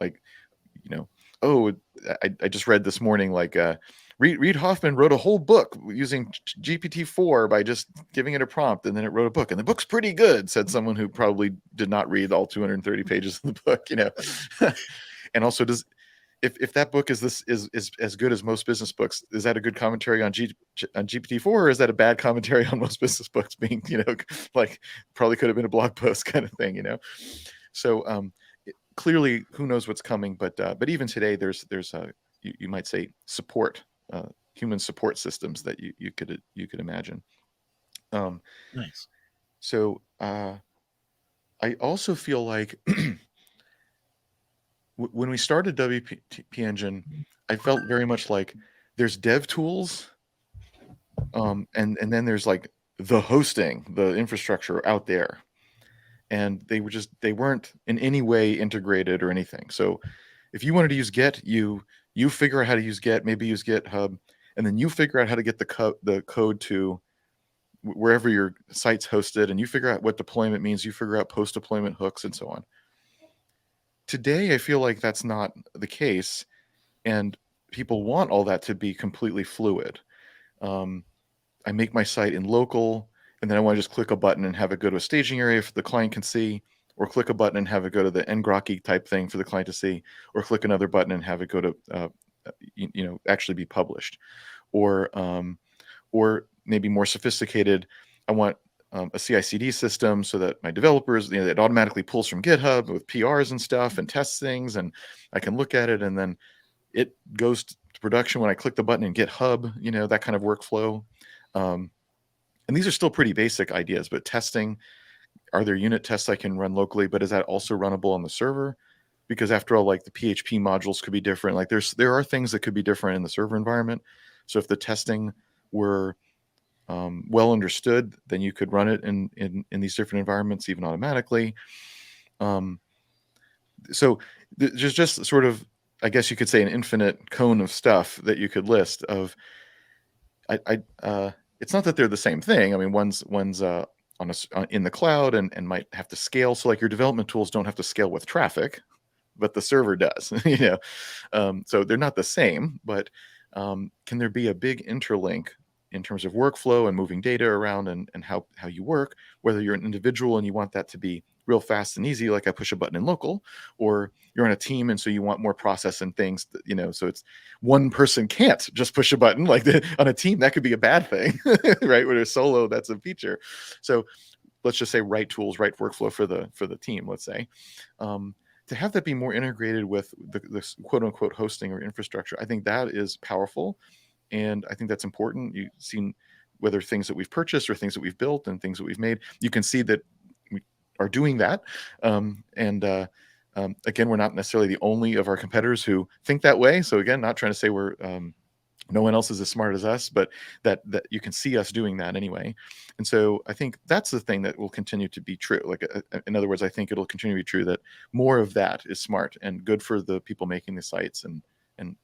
I just read this morning, Reid Hoffman wrote a whole book using GPT-4 by just giving it a prompt, and then it wrote a book, and the book's pretty good, said someone who probably did not read all 230 pages of the book, And also, if that book is as good as most business books, is that a good commentary on GPT-4, or is that a bad commentary on most business books being, probably could have been a blog post kind of thing, So clearly, who knows what's coming, but even today, there's you might say support, human support systems that you could imagine. Nice. So I also feel like when we started WP Engine, I felt very much like there's dev tools, and then there's the hosting, the infrastructure out there. And they weren't in any way integrated or anything. So if you wanted to use Git, you figure out how to use Git, maybe use GitHub, and then you figure out how to get the code to wherever your site's hosted, and you figure out what deployment means, you figure out post-deployment hooks, and so on. Today, I feel like that's not the case, and people want all that to be completely fluid. I make my site in local, and then I want to just click a button and have it go to a staging area if the client can see, or click a button and have it go to the ngrokky type thing for the client to see, or click another button and have it go to actually be published, or maybe more sophisticated. I want a CI/CD system so that my developers, it automatically pulls from GitHub with PRs and stuff and tests things, and I can look at it, and then it goes to production when I click the button in GitHub. That kind of workflow. And these are still pretty basic ideas, but testing, are there unit tests I can run locally, but is that also runnable on the server? Because after all, the PHP modules could be different. There are things that could be different in the server environment. So if the testing were well understood, then you could run it in these different environments, even automatically. So there's just sort of, I guess you could say, an infinite cone of stuff that you could list of. It's not that they're the same thing. I mean, one's in the cloud and might have to scale. So your development tools don't have to scale with traffic, but the server does. So they're not the same. But can there be a big interlink in terms of workflow and moving data around and how you work, whether you're an individual and you want that to be real fast and easy, like I push a button in local, or you're on a team and so you want more process and things, so it's one person can't just push a button on a team. That could be a bad thing, right? When it's solo, that's a feature. So let's just say right tools, right workflow for the team, let's say. To have that be more integrated with the quote unquote hosting or infrastructure, I think that is powerful. And I think that's important. You've seen whether things that we've purchased or things that we've built and things that we've made, you can see that we are doing that. Again, we're not necessarily the only of our competitors who think that way. So again, not trying to say we're No one else is as smart as us, but that you can see us doing that anyway. And so I think that's the thing that will continue to be true. Like, in other words, I think it'll continue to be true that more of that is smart and good for the people making the sites, and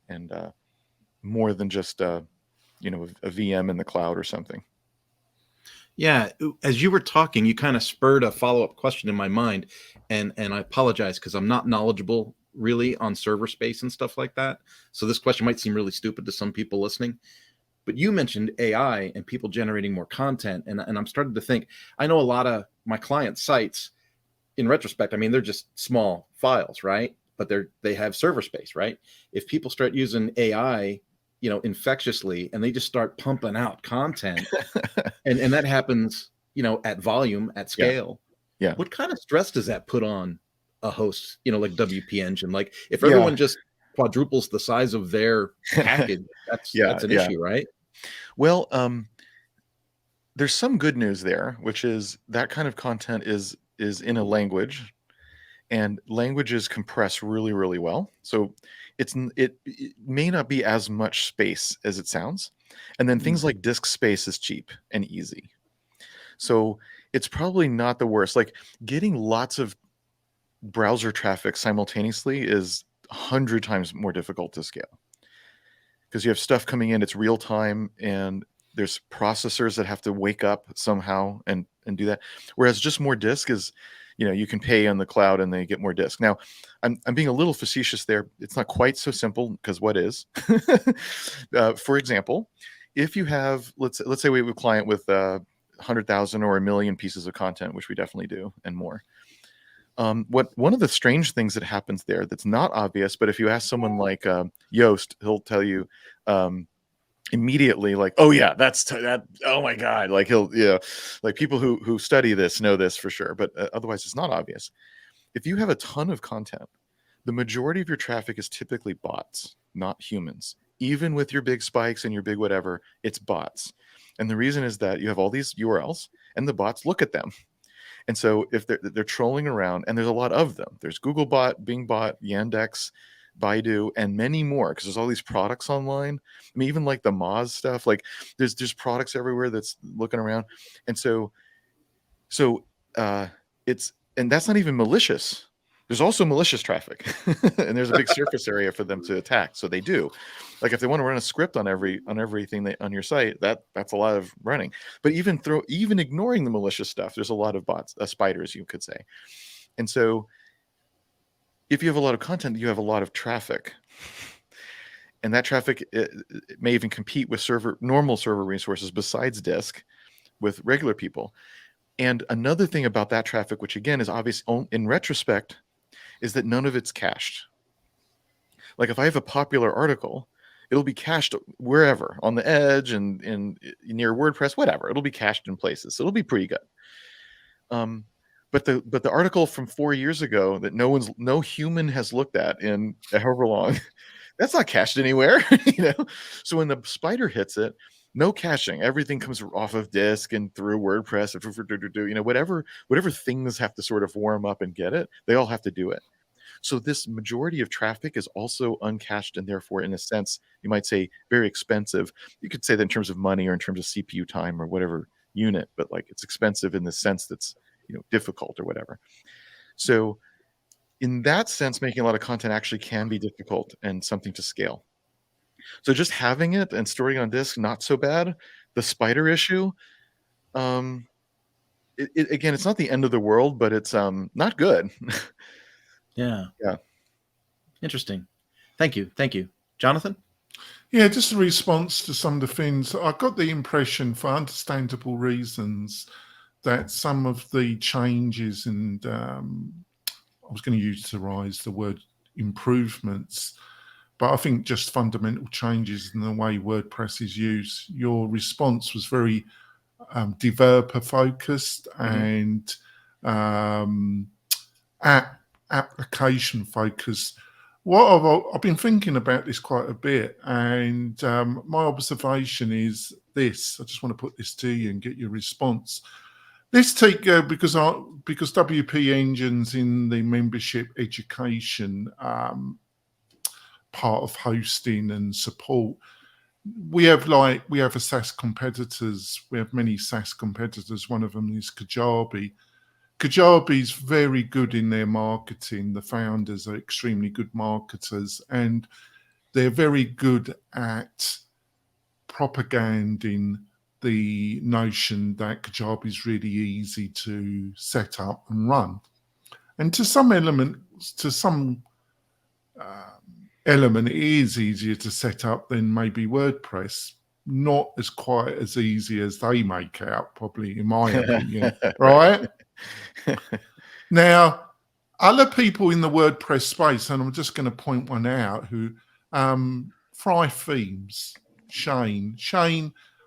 more than just a VM in the cloud or something. Yeah, as you were talking, you kind of spurred a follow-up question in my mind, and I apologize because I'm not knowledgeable really on server space and stuff like that. So this question might seem really stupid to some people listening, but you mentioned AI and people generating more content, and I'm starting to think, I know a lot of my client sites, in retrospect, I mean, they're just small files, right? But they have server space, right? If people start using AI, infectiously, and they just start pumping out content, and that happens, at volume, at scale. Yeah. What kind of stress does that put on a host, like WP Engine? Like, if everyone just quadruples the size of their package, that's an issue, right? Well, there's some good news there, which is that kind of content is in a language, and languages compress really, really well. So it may not be as much space as it sounds. And then things like disk space is cheap and easy. So it's probably not the worst. Like, getting lots of browser traffic simultaneously is 100 times more difficult to scale, because you have stuff coming in, it's real time, and there's processors that have to wake up somehow and do that. Whereas just more disk is, you can pay on the cloud and they get more disk. Now, I'm being a little facetious there. It's not quite so simple, because what is? For example, if you have, let's say we have a client with 100,000 or 1 million pieces of content, which we definitely do, and more. One of the strange things that happens there that's not obvious, but if you ask someone like Yoast, he'll tell you immediately, like, oh yeah, that. Oh my God, like like people who study this know this for sure, but otherwise it's not obvious. If you have a ton of content, the majority of your traffic is typically bots, not humans. Even with your big spikes and your big whatever, it's bots. And the reason is that you have all these URLs, and the bots look at them. And so if they're trolling around, and there's a lot of them, there's Googlebot, Bingbot, Yandex, Baidu, and many more, because there's all these products online. I mean, even like the Moz stuff, like there's products everywhere that's looking around. And so and that's not even malicious. There's also malicious traffic, and there's a big surface area for them to attack. So they do, like, if they want to run a script on everything on your site, that's a lot of running. But even ignoring the malicious stuff, there's a lot of bots, spiders, you could say. And so if you have a lot of content, you have a lot of traffic, and that traffic it may even compete with normal server resources besides disk with regular people. And another thing about that traffic, which again is obvious in retrospect, is that none of it's cached. Like, if I have a popular article, it'll be cached wherever, on the edge and near WordPress, whatever. It'll be cached in places, so it'll be pretty good. But the article from 4 years ago that no human has looked at in however long, that's not cached anywhere. So when the spider hits it, no caching. Everything comes off of disk and through WordPress, whatever things have to sort of warm up and get it, they all have to do it. So this majority of traffic is also uncached, and therefore, in a sense, you might say very expensive. You could say that in terms of money or in terms of CPU time or whatever unit, but like, it's expensive in the sense that's difficult or whatever. So in that sense, making a lot of content actually can be difficult and something to scale. So just having it and storing on disk, not so bad. The spider issue, again, it's not the end of the world, but it's not good. Yeah. Yeah. Interesting. Thank you. Jonathan? Yeah, just a response to some of the things. I got the impression, for understandable reasons, that some of the changes and I was going to utilize the word improvements, but I think just fundamental changes in the way WordPress is used. Your response was very developer focused and application focused. What I've been thinking about this quite a bit, and my observation is this. I just want to put this to you and get your response. Let's take because WP Engine's in the membership education part of hosting and support. we have a SaaS competitors. We have many SaaS competitors. One of them is Kajabi. Kajabi's very good in their marketing. The founders are extremely good marketers, and they're very good at propaganding the notion that Kajabi is really easy to set up and run. And to some element, it is easier to set up than maybe WordPress. Not as quite as easy as they make out, probably, in my opinion. Right? Now, other people in the WordPress space, and I'm just going to point one out, who Fry Themes, Shane,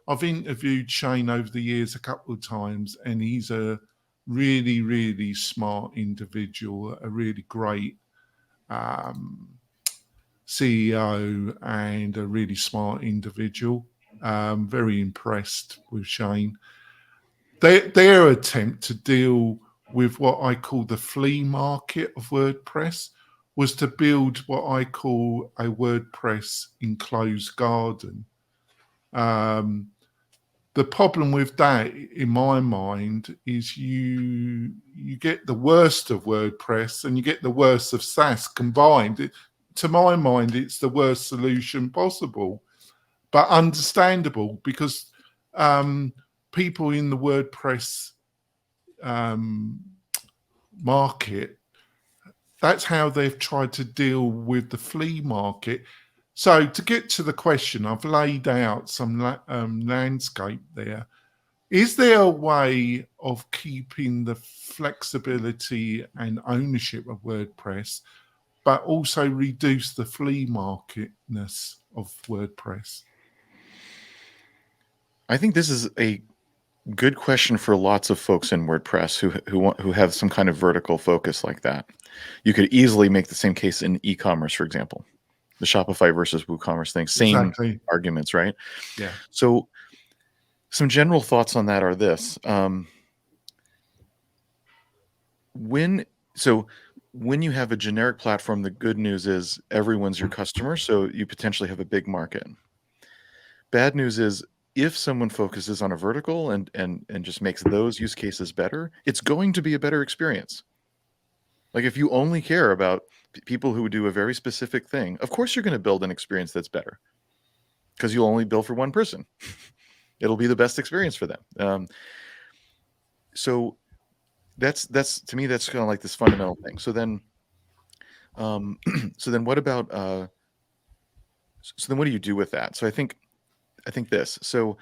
I've interviewed Shane over the years a couple of times, and he's a really, really smart individual, a really great CEO, and a really smart individual. Very impressed with Shane. Their attempt to deal with what I call the flea market of WordPress was to build what I call a WordPress enclosed garden. The problem with that, in my mind, is you get the worst of WordPress and you get the worst of SaaS combined. To my mind, it's the worst solution possible, but understandable, because people in the WordPress market, that's how they've tried to deal with the flea market. So to get to the question, I've laid out some landscape there. Is there a way of keeping the flexibility and ownership of WordPress, but also reduce the flea marketness of WordPress? I think this is a good question for lots of folks in WordPress who have some kind of vertical focus like that. You could easily make the same case in e-commerce, for example, the Shopify versus WooCommerce thing, same arguments, right? Yeah. So some general thoughts on that are this. When you have a generic platform, the good news is everyone's your customer, so you potentially have a big market. Bad news is, if someone focuses on a vertical and just makes those use cases better, it's going to be a better experience. Like, if you only care about people who do a very specific thing, of course you're going to build an experience that's better, because you'll only build for one person. It'll be the best experience for them. So that's to me, that's kind of like this fundamental thing. So then what about so then what do you do with that? So I think this. So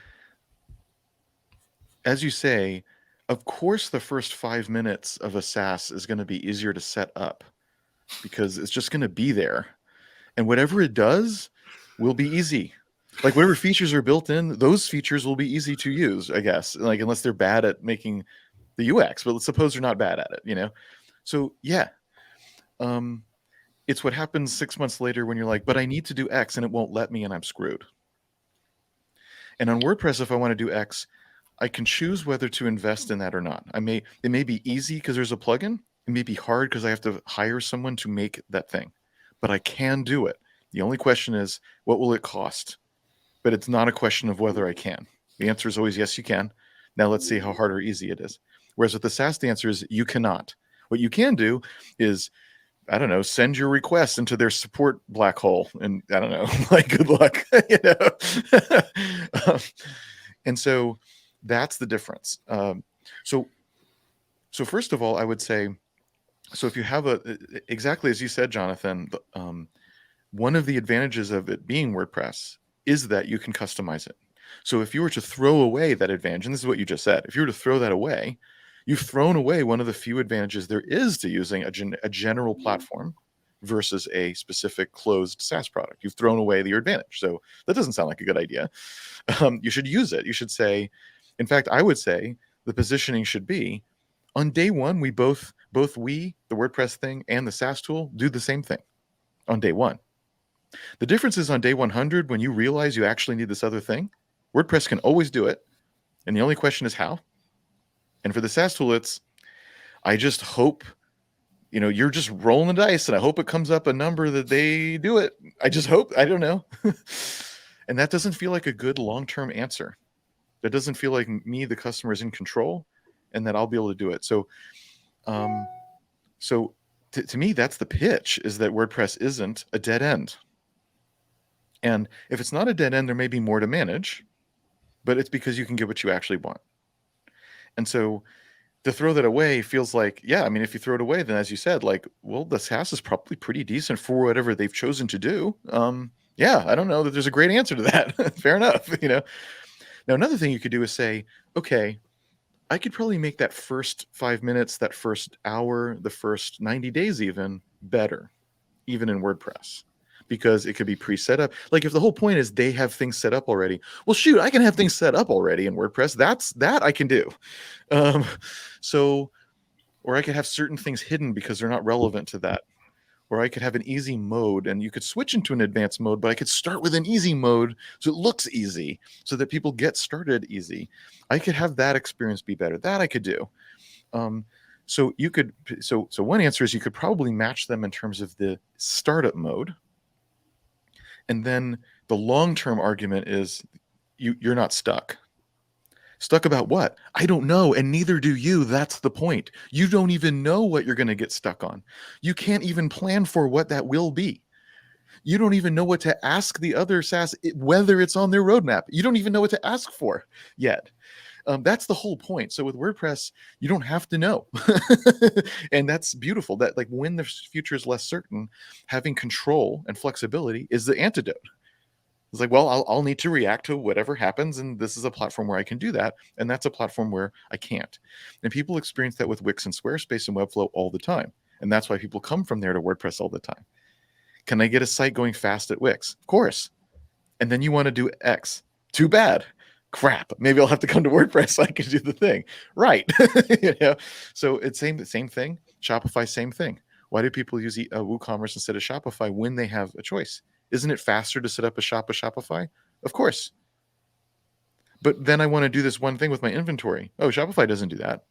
as you say, of course, the first 5 minutes of a SaaS is going to be easier to set up, because it's just going to be there. And whatever it does will be easy. Like, whatever features are built in, those features will be easy to use, I guess, like, unless they're bad at making the UX. But let's suppose they're not bad at it, So yeah, it's what happens 6 months later when you're like, but I need to do X and it won't let me and I'm screwed. And on WordPress, if I want to do X, I can choose whether to invest in that or not. It may be easy because there's a plugin. It may be hard because I have to hire someone to make that thing, but I can do it. The only question is, what will it cost? But it's not a question of whether I can. The answer is always yes, you can. Now let's see how hard or easy it is. Whereas with the SaaS, the answer is you cannot. What you can do is, I don't know, send your request into their support black hole, and I don't know, like, good luck, and so that's the difference. So first of all, I would say, so if you have exactly as you said, Jonathan, one of the advantages of it being WordPress is that you can customize it. So if you were to throw away that advantage, and this is what you just said, if you were to throw that away, you've thrown away one of the few advantages there is to using a general platform versus a specific closed SaaS product. You've thrown away your advantage. So that doesn't sound like a good idea. You should use it. You should say, in fact, I would say the positioning should be, on day one, we both the WordPress thing and the SaaS tool, do the same thing on day one. The difference is, on day 100, when you realize you actually need this other thing, WordPress can always do it. And the only question is how. And for the SaaS tool, it's, I just hope, you're just rolling the dice, and I hope it comes up a number that they do it. I just hope, I don't know. And that doesn't feel like a good long-term answer. That doesn't feel like me, the customer, is in control and that I'll be able to do it. So, to me, that's the pitch, is that WordPress isn't a dead end. And if it's not a dead end, there may be more to manage, but it's because you can get what you actually want. And so to throw that away feels like, yeah, I mean, if you throw it away, then as you said, like, well, the SaaS is probably pretty decent for whatever they've chosen to do. Yeah, I don't know that there's a great answer to that. Fair enough, you know. Now, another thing you could do is say, okay, I could probably make that first 5 minutes, that first hour, the first 90 days even better, even in WordPress, because it could be pre-set up. Like if the whole point is they have things set up already, well, shoot, I can have things set up already in WordPress. That I can do. Or I could have certain things hidden because they're not relevant to that. Or I could have an easy mode and you could switch into an advanced mode, but I could start with an easy mode so it looks easy so that people get started easy. I could have that experience be better. That I could do. So one answer is you could probably match them in terms of the startup mode. And then the long-term argument is you're not stuck. Stuck about what? I don't know, and neither do you. That's the point. You don't even know what you're going to get stuck on. You can't even plan for what that will be. You don't even know what to ask the other SaaS, whether it's on their roadmap. You don't even know what to ask for yet. That's the whole point. So with WordPress, you don't have to know. And that's beautiful. That, like, when the future is less certain, having control and flexibility is the antidote. It's like, well, I'll need to react to whatever happens, and this is a platform where I can do that, and that's a platform where I can't. And people experience that with Wix and Squarespace and Webflow all the time, and that's why people come from there to WordPress all the time. Can I get a site going fast at Wix? Of course. And then you want to do X. Too bad. Crap. Maybe I'll have to come to WordPress so I can do the thing. Right. You know? So it's the same thing. Shopify, same thing. Why do people use WooCommerce instead of Shopify when they have a choice? Isn't it faster to set up a shop with Shopify? Of course. But then I want to do this one thing with my inventory. Oh, Shopify doesn't do that.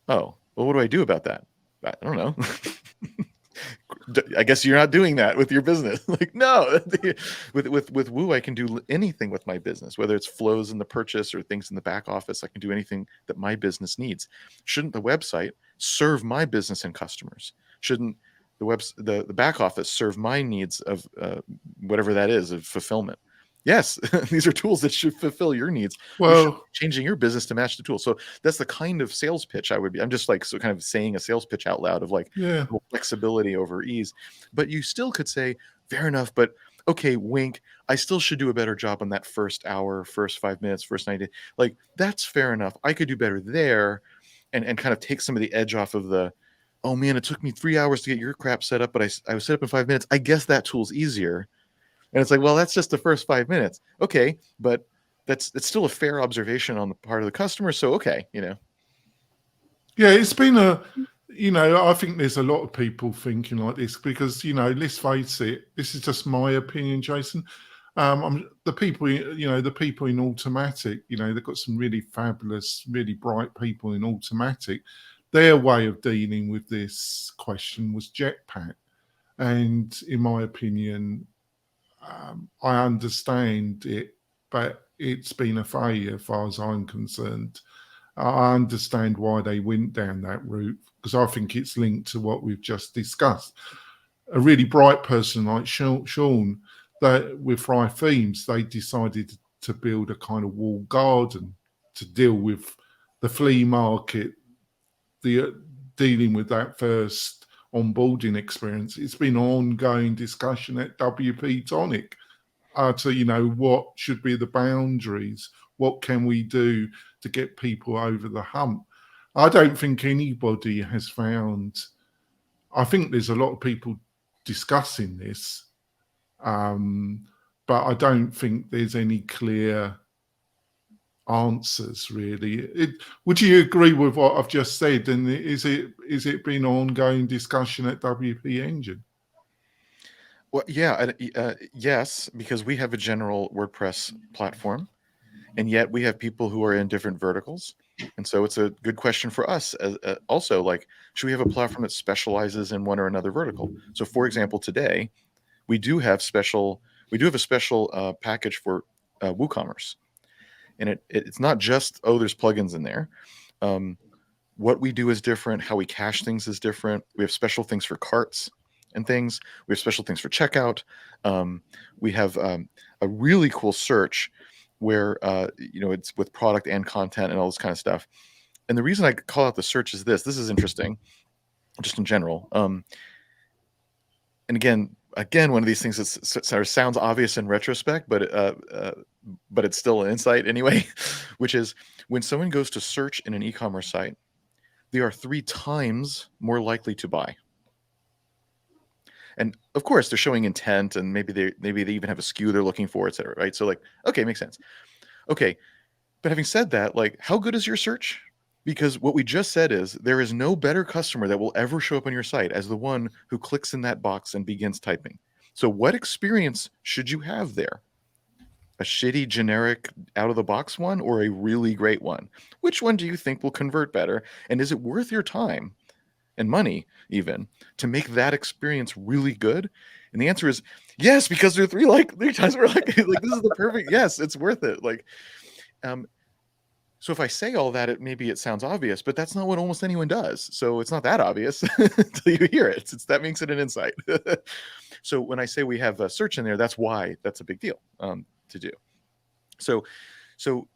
Oh, well, what do I do about that? I don't know. I guess you're not doing that with your business. Like, no, with Woo, I can do anything with my business, whether it's flows in the purchase or things in the back office. I can do anything that my business needs. Shouldn't the website serve my business and customers? Shouldn't the back office serve my needs of whatever that is, of fulfillment? Yes, these are tools that should fulfill your needs. Well, Changing your business to match the tool. So that's the kind of sales pitch I would be. I'm just like, so kind of saying a sales pitch out loud of like, yeah, flexibility over ease. But you still could say, fair enough, but okay, wink, I still should do a better job on that first hour, first 5 minutes, first 90 days. Like, that's fair enough. I could do better there, and kind of take some of the edge off of the, oh man, it took me 3 hours to get your crap set up, but I was set up in 5 minutes. I guess that tool's easier. And it's like, well, that's just the first 5 minutes. Okay, but it's still a fair observation on the part of the customer. So, okay, you know. Yeah, it's been I think there's a lot of people thinking like this because, let's face it, this is just my opinion, Jason. The people in Automatic, they've got some really fabulous, really bright people in Automatic. Their way of dealing with this question was Jetpack. And in my opinion, I understand it, but it's been a failure as far as I'm concerned. I understand why they went down that route because I think it's linked to what we've just discussed. A really bright person like Sean, that with Fry Themes, they decided to build a kind of walled garden to deal with the flea market, dealing with that first onboarding experience. It's been an ongoing discussion at WP-Tonic to, what should be the boundaries? What can we do to get people over the hump? I don't think anybody has found, I think there's a lot of people discussing this, but I don't think there's any clear answers really. Would you agree with what I've just said? And is it been an ongoing discussion at WP Engine? Well, yeah, yes, because we have a general WordPress platform, and yet we have people who are in different verticals. And so it's a good question for us also, like, should we have a platform that specializes in one or another vertical? So for example, today we do have special we do have a special package for WooCommerce. And it's not just, oh, there's plugins in there. What we do is different. How we cache things is different. We have special things for carts and things. We have special things for checkout. We have a really cool search where, it's with product and content and all this kind of stuff. And the reason I call out the search is this is interesting, just in general. And again, one of these things that sort of sounds obvious in retrospect, but it's still an insight anyway, which is when someone goes to search in an e-commerce site, they are 3 times more likely to buy. And of course, they're showing intent, and maybe they even have a SKU they're looking for, et cetera, right? So okay, makes sense. Okay, but having said that, how good is your search? Because what we just said is there is no better customer that will ever show up on your site as the one who clicks in that box and begins typing. So what experience should you have there? A shitty, generic, out-of-the-box one, or a really great one? Which one do you think will convert better? And is it worth your time and money even to make that experience really good? And the answer is yes, because they're 3 times more likely. This is the perfect, yes, it's worth it. So if I say all that, maybe it sounds obvious, but that's not what almost anyone does. So it's not that obvious until you hear it. That makes it an insight. So when I say we have a search in there, that's why that's a big deal to do. So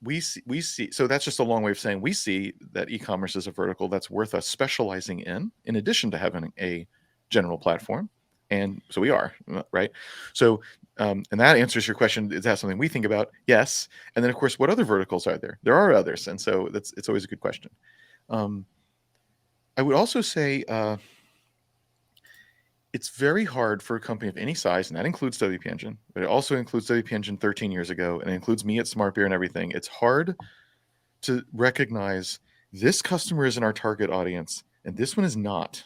we see. So that's just a long way of saying we see that e-commerce is a vertical that's worth us specializing in addition to having a general platform. And so we are, right? So, and that answers your question. Is that something we think about? Yes. And then, of course, what other verticals are there? There are others. And so it's always a good question. I would also say it's very hard for a company of any size, and that includes WP Engine, but it also includes WP Engine 13 years ago, and it includes me at Smart Beer and everything. It's hard to recognize this customer is in our target audience, and this one is not.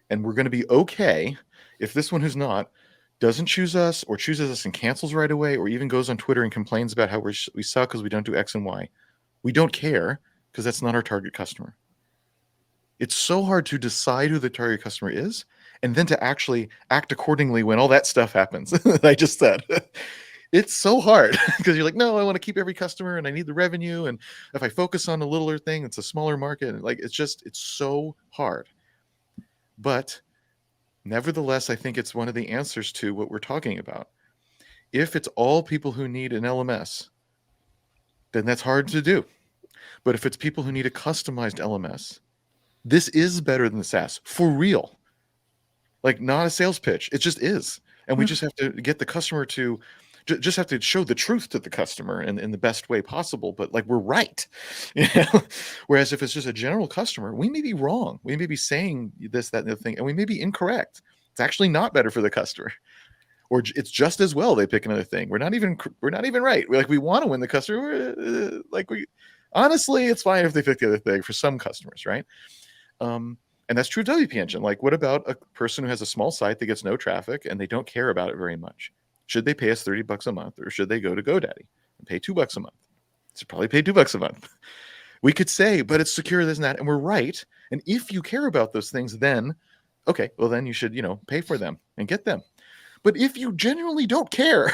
And we're going to be okay if this one who's not doesn't choose us, or chooses us and cancels right away, or even goes on Twitter and complains about how we suck because we don't do X and Y. We don't care because that's not our target customer. It's so hard to decide who the target customer is and then to actually act accordingly when all that stuff happens that I just said. It's so hard because you're like, no, I want to keep every customer and I need the revenue. And if I focus on a littler thing, it's a smaller market. And it's so hard. But nevertheless, I think it's one of the answers to what we're talking about. If it's all people who need an LMS, then that's hard to do. But if it's people who need a customized LMS, this is better than the SaaS for real. Not a sales pitch. It just is. And we just have to get the customer to just have to show the truth to the customer in the best way possible. But we're right. Whereas if it's just a general customer, we may be wrong. We may be saying this, that, and the other thing, and we may be incorrect. It's actually not better for the customer. Or it's just as well they pick another thing. We're not even right. We want to win the customer. Honestly, it's fine if they pick the other thing for some customers, right? And that's true of WP Engine. What about a person who has a small site that gets no traffic and they don't care about it very much? Should they pay us $30 a month, or should they go to GoDaddy and pay $2 a month? Should probably pay $2 a month. We could say, but it's secure, this and that, and we're right. And if you care about those things, then okay, well then you should, pay for them and get them. But if you genuinely don't care,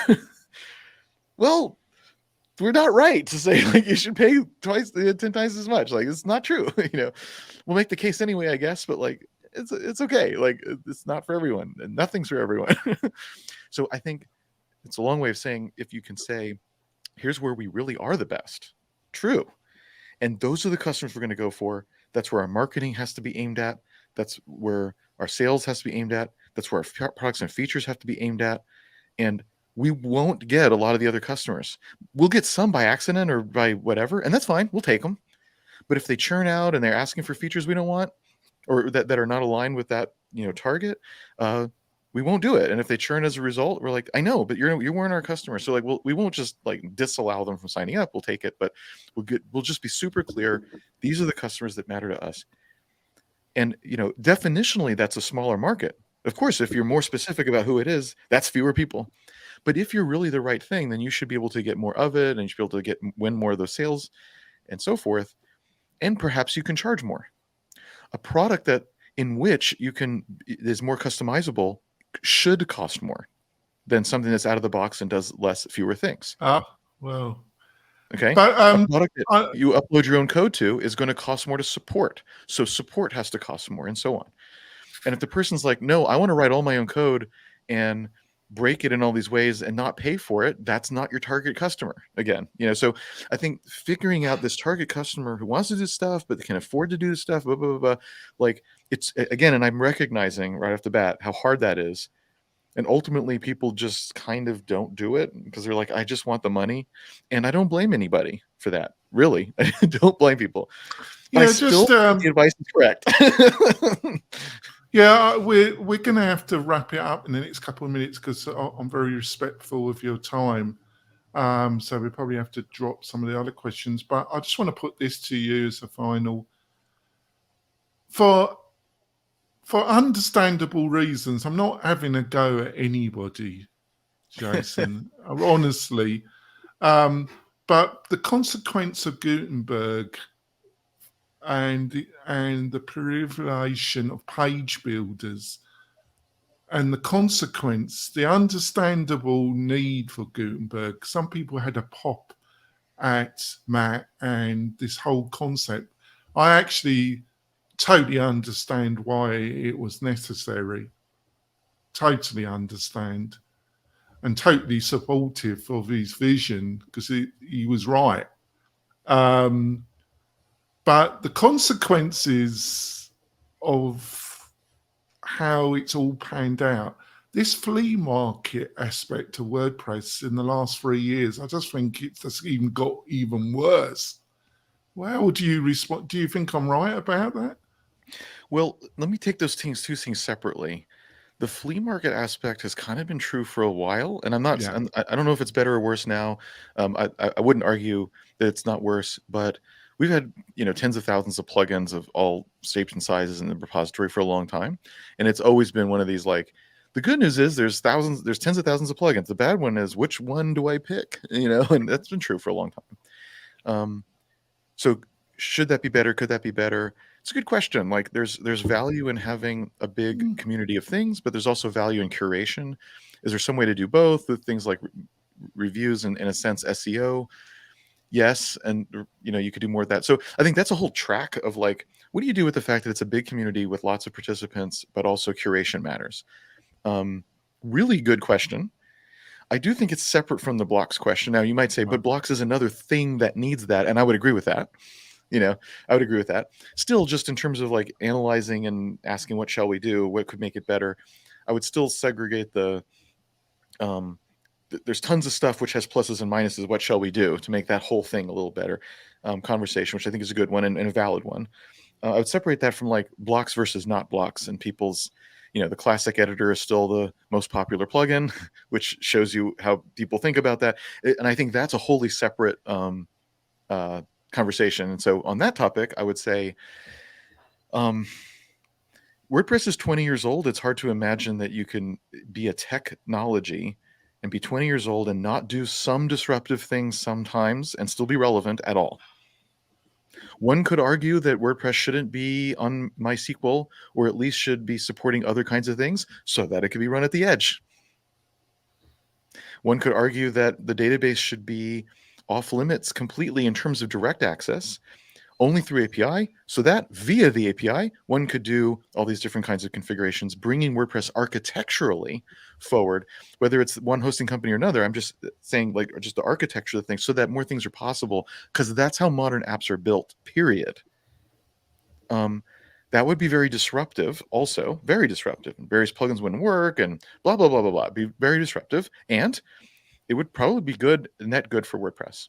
well, we're not right to say you should pay 10 times as much. It's not true. We'll make the case anyway, I guess, but it's okay. It's not for everyone, and nothing's for everyone. So I think it's a long way of saying, if you can say, here's where we really are the best. True. And those are the customers we're going to go for. That's where our marketing has to be aimed at. That's where our sales has to be aimed at. That's where our products and features have to be aimed at. And we won't get a lot of the other customers. We'll get some by accident or by whatever, and that's fine. We'll take them. But if they churn out and they're asking for features we don't want, or that are not aligned with that target, we won't do it. And if they churn as a result, we're like, I know, but you weren't our customer. So we won't just disallow them from signing up. We'll take it, but we'll just be super clear. These are the customers that matter to us. And definitionally, that's a smaller market. Of course, if you're more specific about who it is, that's fewer people. But if you're really the right thing, then you should be able to get more of it, and you should be able to win more of those sales and so forth. And perhaps you can charge more. A product in which is more customizable should cost more. than something that's out of the box and does fewer things. Well, Okay. but A product that you upload your own code to is going to cost more to support. So support has to cost more, and so on. And if the person's like, no, I want to write all my own code and break it in all these ways and not pay for it, that's not your target customer. Again, so I think figuring out this target customer who wants to do stuff but can afford to do this stuff, blah, blah, blah, blah, like it's again, and I'm recognizing right off the bat how hard that is. And ultimately people just kind of don't do it because they're like, I just want the money. And I don't blame anybody for that. Really. I don't blame people. But I still think the advice is correct. Yeah, we're going to have to wrap it up in the next couple of minutes because I'm very respectful of your time. So we probably have to drop some of the other questions. But I just want to put this to you as a final. For understandable reasons, I'm not having a go at anybody, Jason, honestly. But the consequence of Gutenberg and the proliferation of page builders and the consequence, the understandable need for Gutenberg. Some people had a pop at Matt and this whole concept. I actually totally understand why it was necessary. Totally understand. And totally supportive of his vision because he was right. But the consequences of how it's all panned out, this flea market aspect of WordPress in the last 3 years, I just think it's just even got even worse. How do you respond? Do you think I'm right about that? Well, let me take those two things separately. The flea market aspect has kind of been true for a while, and I don't know if it's better or worse now. I wouldn't argue that it's not worse, but we've had tens of thousands of plugins of all shapes and sizes in the repository for a long time, and it's always been one of these like. The good news is there's tens of thousands of plugins. The bad one is which one do I pick? And that's been true for a long time. So should that be better? Could that be better? It's a good question. Like there's value in having a big community of things, but there's also value in curation. Is there some way to do both with things like reviews and in a sense SEO? Yes, and you could do more of that. So I think that's a whole track of like, what do you do with the fact that it's a big community with lots of participants, but also curation matters? Really good question. I do think it's separate from the blocks question. Now you might say, but blocks is another thing that needs that, and I would agree with that. I would agree with that. Still, just in terms of like analyzing and asking what shall we do, what could make it better, I would still segregate the there's tons of stuff which has pluses and minuses. What shall we do to make that whole thing a little better? Conversation, which I think is a good one and a valid one. I would separate that from like blocks versus not blocks and people's, the classic editor is still the most popular plugin, which shows you how people think about that. And I think that's a wholly separate conversation. And so on that topic, I would say WordPress is 20 years old. It's hard to imagine that you can be a technology and be 20 years old and not do some disruptive things sometimes and still be relevant at all. One could argue that WordPress shouldn't be on MySQL, or at least should be supporting other kinds of things so that it could be run at the edge. One could argue that the database should be off limits completely in terms of direct access, only through API, so that via the API, one could do all these different kinds of configurations, bringing WordPress architecturally forward, whether it's one hosting company or another. I'm just saying like just the architecture of the thing so that more things are possible, because that's how modern apps are built, period. That would be very disruptive, also very disruptive. Various plugins wouldn't work and blah, blah, blah, blah, blah. It'd be very disruptive. And it would probably be good, net good for WordPress.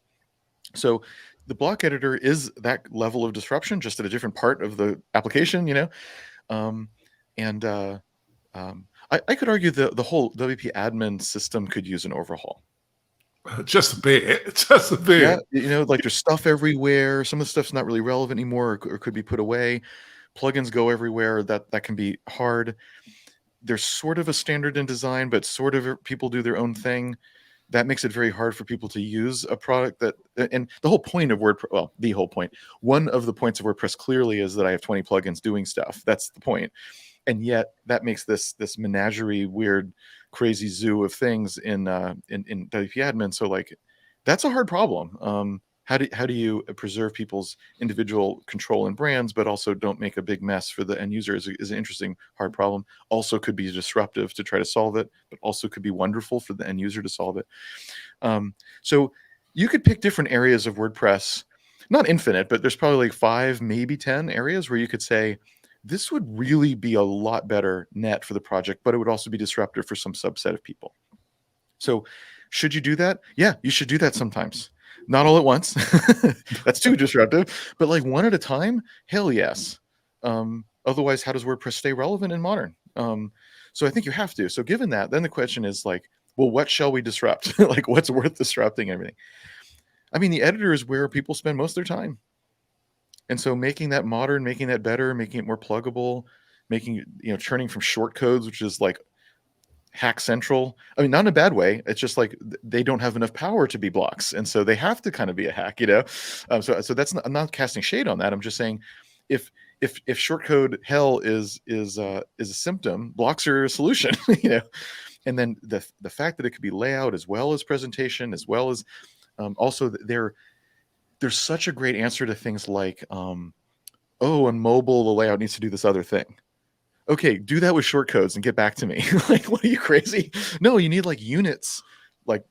So the block editor is that level of disruption, just at a different part of the application, I could argue the whole WP admin system could use an overhaul. Just a bit. Yeah, like there's stuff everywhere. Some of the stuff's not really relevant anymore, or could be put away. Plugins go everywhere. That can be hard. There's sort of a standard in design, but sort of people do their own thing. That makes it very hard for people to use a product and the whole point of WordPress, well, the whole point, one of the points of WordPress clearly is that I have 20 plugins doing stuff. That's the point. And yet that makes this menagerie, weird, crazy zoo of things in WP admin. So like, that's a hard problem. How do you preserve people's individual control and brands, but also don't make a big mess for the end user is an interesting, hard problem. Also could be disruptive to try to solve it, but also could be wonderful for the end user to solve it. So you could pick different areas of WordPress, not infinite, but there's probably like 5, maybe 10 areas where you could say, this would really be a lot better net for the project, but it would also be disruptive for some subset of people. So should you do that? Yeah, you should do that sometimes. Not all at once. That's too disruptive, but like one at a time, hell yes. Otherwise, how does WordPress stay relevant and modern? So I think you have to. So given that, then the question is like, well, what shall we disrupt? Like what's worth disrupting and everything? I mean, the editor is where people spend most of their time. And so making that modern, making that better, making it more pluggable, making it, turning from short codes, which is like hack central. I mean, not in a bad way. It's just like they don't have enough power to be blocks. And so they have to kind of be a hack, So that's not, I'm not casting shade on that. I'm just saying if shortcode hell is a symptom, blocks are a solution, And then the fact that it could be layout as well as presentation, as well as also there's such a great answer to things like, on mobile, the layout needs to do this other thing. Okay, do that with shortcodes and get back to me. Like, what are you, crazy? No, you need like units, like,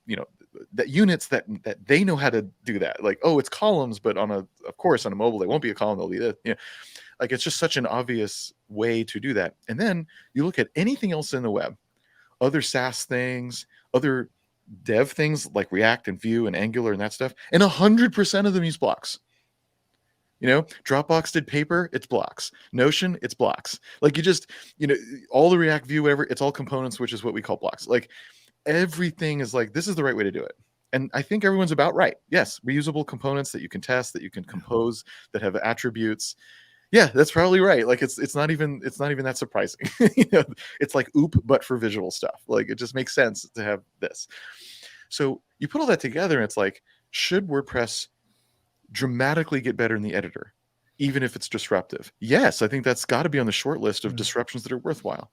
that units that they know how to do that. Like, it's columns, but of course on a mobile, they won't be a column, they'll be this. Like it's just such an obvious way to do that. And then you look at anything else in the web, other SaaS things, other dev things like React and Vue and Angular and that stuff, and 100% of them use blocks. Dropbox did paper, it's blocks. Notion, it's blocks. Like you just, all the React, Vue, whatever, it's all components, which is what we call blocks. Like everything is like, this is the right way to do it. And I think everyone's about right. Yes, reusable components that you can test, that you can compose, that have attributes. Yeah, that's probably right. Like it's not even that surprising. It's like OOP, but for visual stuff. Like it just makes sense to have this. So you put all that together, and it's like, should WordPress dramatically get better in the editor, even if it's disruptive? Yes, I think that's got to be on the short list of disruptions that are worthwhile.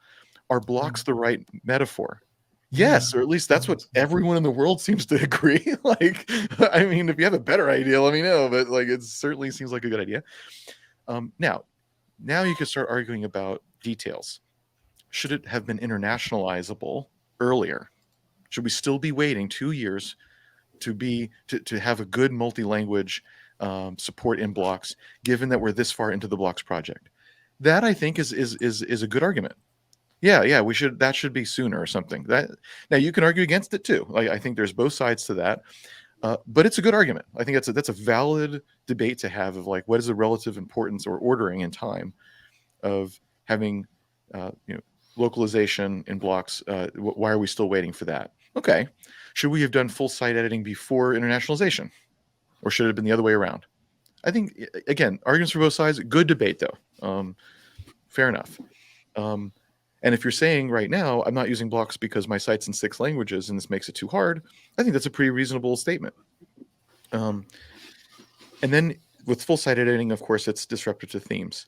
Are blocks the right metaphor? Yes, or at least that's what everyone in the world seems to agree. Like, I mean, if you have a better idea, let me know. But like, it certainly seems like a good idea. Now you can start arguing about details. Should it have been internationalizable earlier? Should we still be waiting 2 years to have a good multi-language support in blocks, given that we're this far into the blocks project? That I think is a good argument. Yeah, we should. That should be sooner or something. Now you can argue against it too. Like I think there's both sides to that, but it's a good argument. I think that's a valid debate to have of like, what is the relative importance or ordering in time of having localization in blocks. Why are we still waiting for that? Okay, should we have done full site editing before internationalization, or should it have been the other way around? I think, again, arguments for both sides. Good debate though. Fair enough. And if you're saying right now, I'm not using blocks because my site's in 6 languages and this makes it too hard, I think that's a pretty reasonable statement. And then with full site editing, of course, it's disruptive to themes.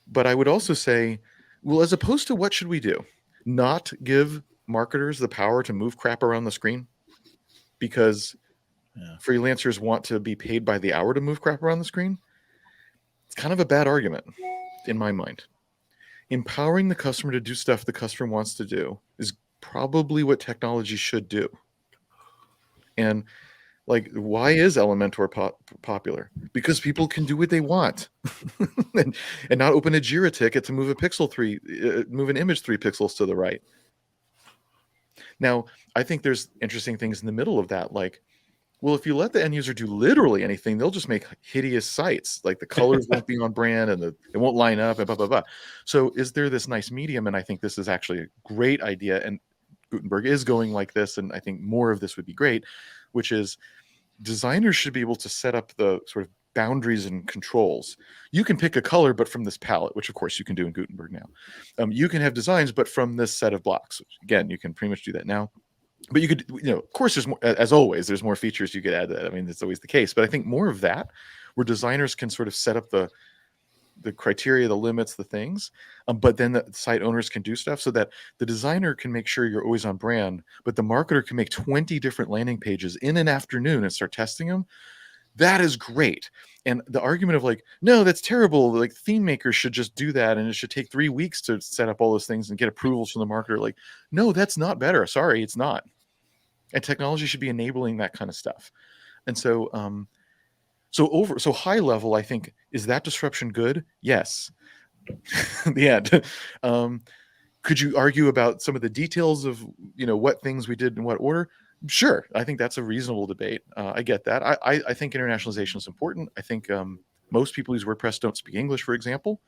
But I would also say, well, as opposed to what should we do? Not give marketers the power to move crap around the screen because freelancers want to be paid by the hour to move crap around the screen? It's kind of a bad argument in my mind. Empowering the customer to do stuff the customer wants to do is probably what technology should do. And like, why is Elementor popular? Because people can do what they want and not open a Jira ticket to move move an image 3 pixels to the right. Now, I think there's interesting things in the middle of that. Like, well, if you let the end user do literally anything, they'll just make hideous sites. Like the colors won't be on brand and it won't line up and blah, blah, blah. So is there this nice medium? And I think this is actually a great idea. And Gutenberg is going like this. And I think more of this would be great, which is designers should be able to set up the sort of boundaries and controls. You can pick a color, but from this palette, which of course you can do in Gutenberg now. You can have designs, but from this set of blocks. Again, you can pretty much do that now. But you could, of course, there's more, as always, there's more features you could add to that. I mean, that's always the case. But I think more of that, where designers can sort of set up the the criteria, the limits, the things, but then the site owners can do stuff so that the designer can make sure you're always on brand, but the marketer can make 20 different landing pages in an afternoon and start testing them. That is great. And the argument of like, no, that's terrible. Like theme makers should just do that. And it should take 3 weeks to set up all those things and get approvals from the marketer. Like, no, that's not better. Sorry, it's not. And technology should be enabling that kind of stuff. And so, so high level, I think, is that disruption good? Yes. The end. Could you argue about some of the details of, what things we did in what order? Sure. I think that's a reasonable debate. I get that. I think internationalization is important. I think most people who use WordPress don't speak English, for example.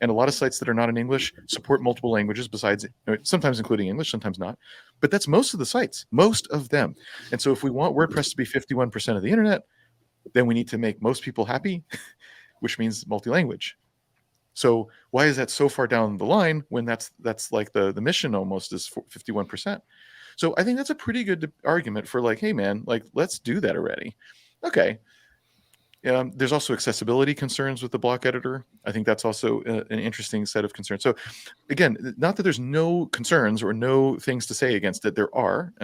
And a lot of sites that are not in English support multiple languages besides, sometimes including English, sometimes not. But that's most of the sites, most of them. And so if we want WordPress to be 51% of the internet, then we need to make most people happy, which means multi-language. So why is that so far down the line when that's like the mission almost is 51%? So I think that's a pretty good argument for like, hey man, like let's do that already. Okay. There's also accessibility concerns with the block editor. I think that's also an interesting set of concerns. So again, not that there's no concerns or no things to say against it. There are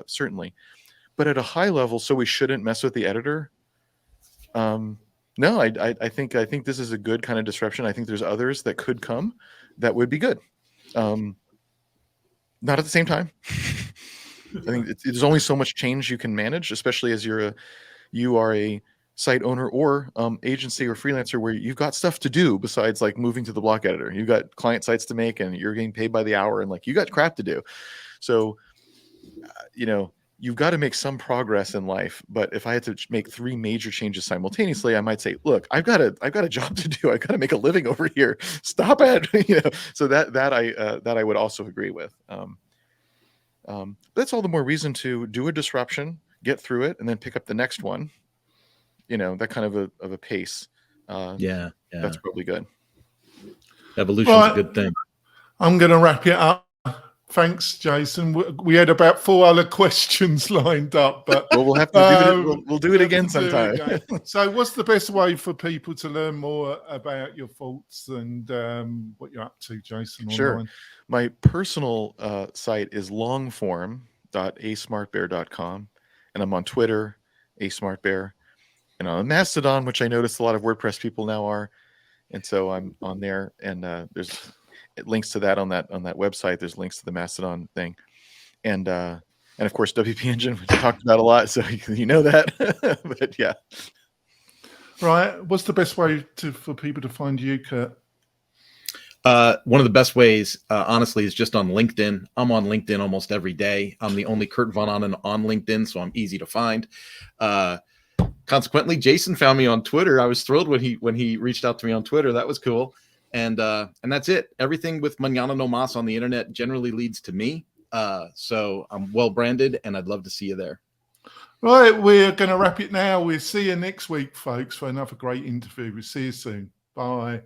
certainly, but at a high level, so we shouldn't mess with the editor. No, I think this is a good kind of disruption. I think there's others that could come that would be good. Not at the same time. I think there's only so much change you can manage, especially as you are a site owner or agency or freelancer where you've got stuff to do besides like moving to the block editor. You've got client sites to make and you're getting paid by the hour and like you got crap to do. So, you've got to make some progress in life. But if I had to make 3 major changes simultaneously, I might say, look, I've got a job to do. I've got to make a living over here. Stop it. So that I would also agree with. That's all the more reason to do a disruption, get through it, and then pick up the next one. That kind of a pace. Yeah. That's probably good. Evolution's a good thing. I'm going to wrap it up. Thanks, Jason. We had about 4 other questions lined up, but well, we'll have to do it. We'll do it again sometime. So, what's the best way for people to learn more about your thoughts and what you're up to, Jason? Sure. Online? My personal site is longform.asmartbear.com, and I'm on Twitter, asmartbear, and on Mastodon, which I noticed a lot of WordPress people now are, and so I'm on there. And there's links to that on that website. There's links to the Mastodon thing, and of course WP Engine, which we talked about a lot, so you know that. But yeah, right. What's the best way for people to find you, Kurt? One of the best ways, honestly, is just on LinkedIn. I'm on LinkedIn almost every day. I'm the only Kurt Von Onen on LinkedIn, so I'm easy to find. Consequently, Jason found me on Twitter. I was thrilled when he reached out to me on Twitter. That was cool. And that's it. Everything with Mañana No Mas on the internet generally leads to me. So I'm well branded, and I'd love to see you there. Right, we're going to wrap it now. We'll see you next week, folks, for another great interview. We'll see you soon. Bye.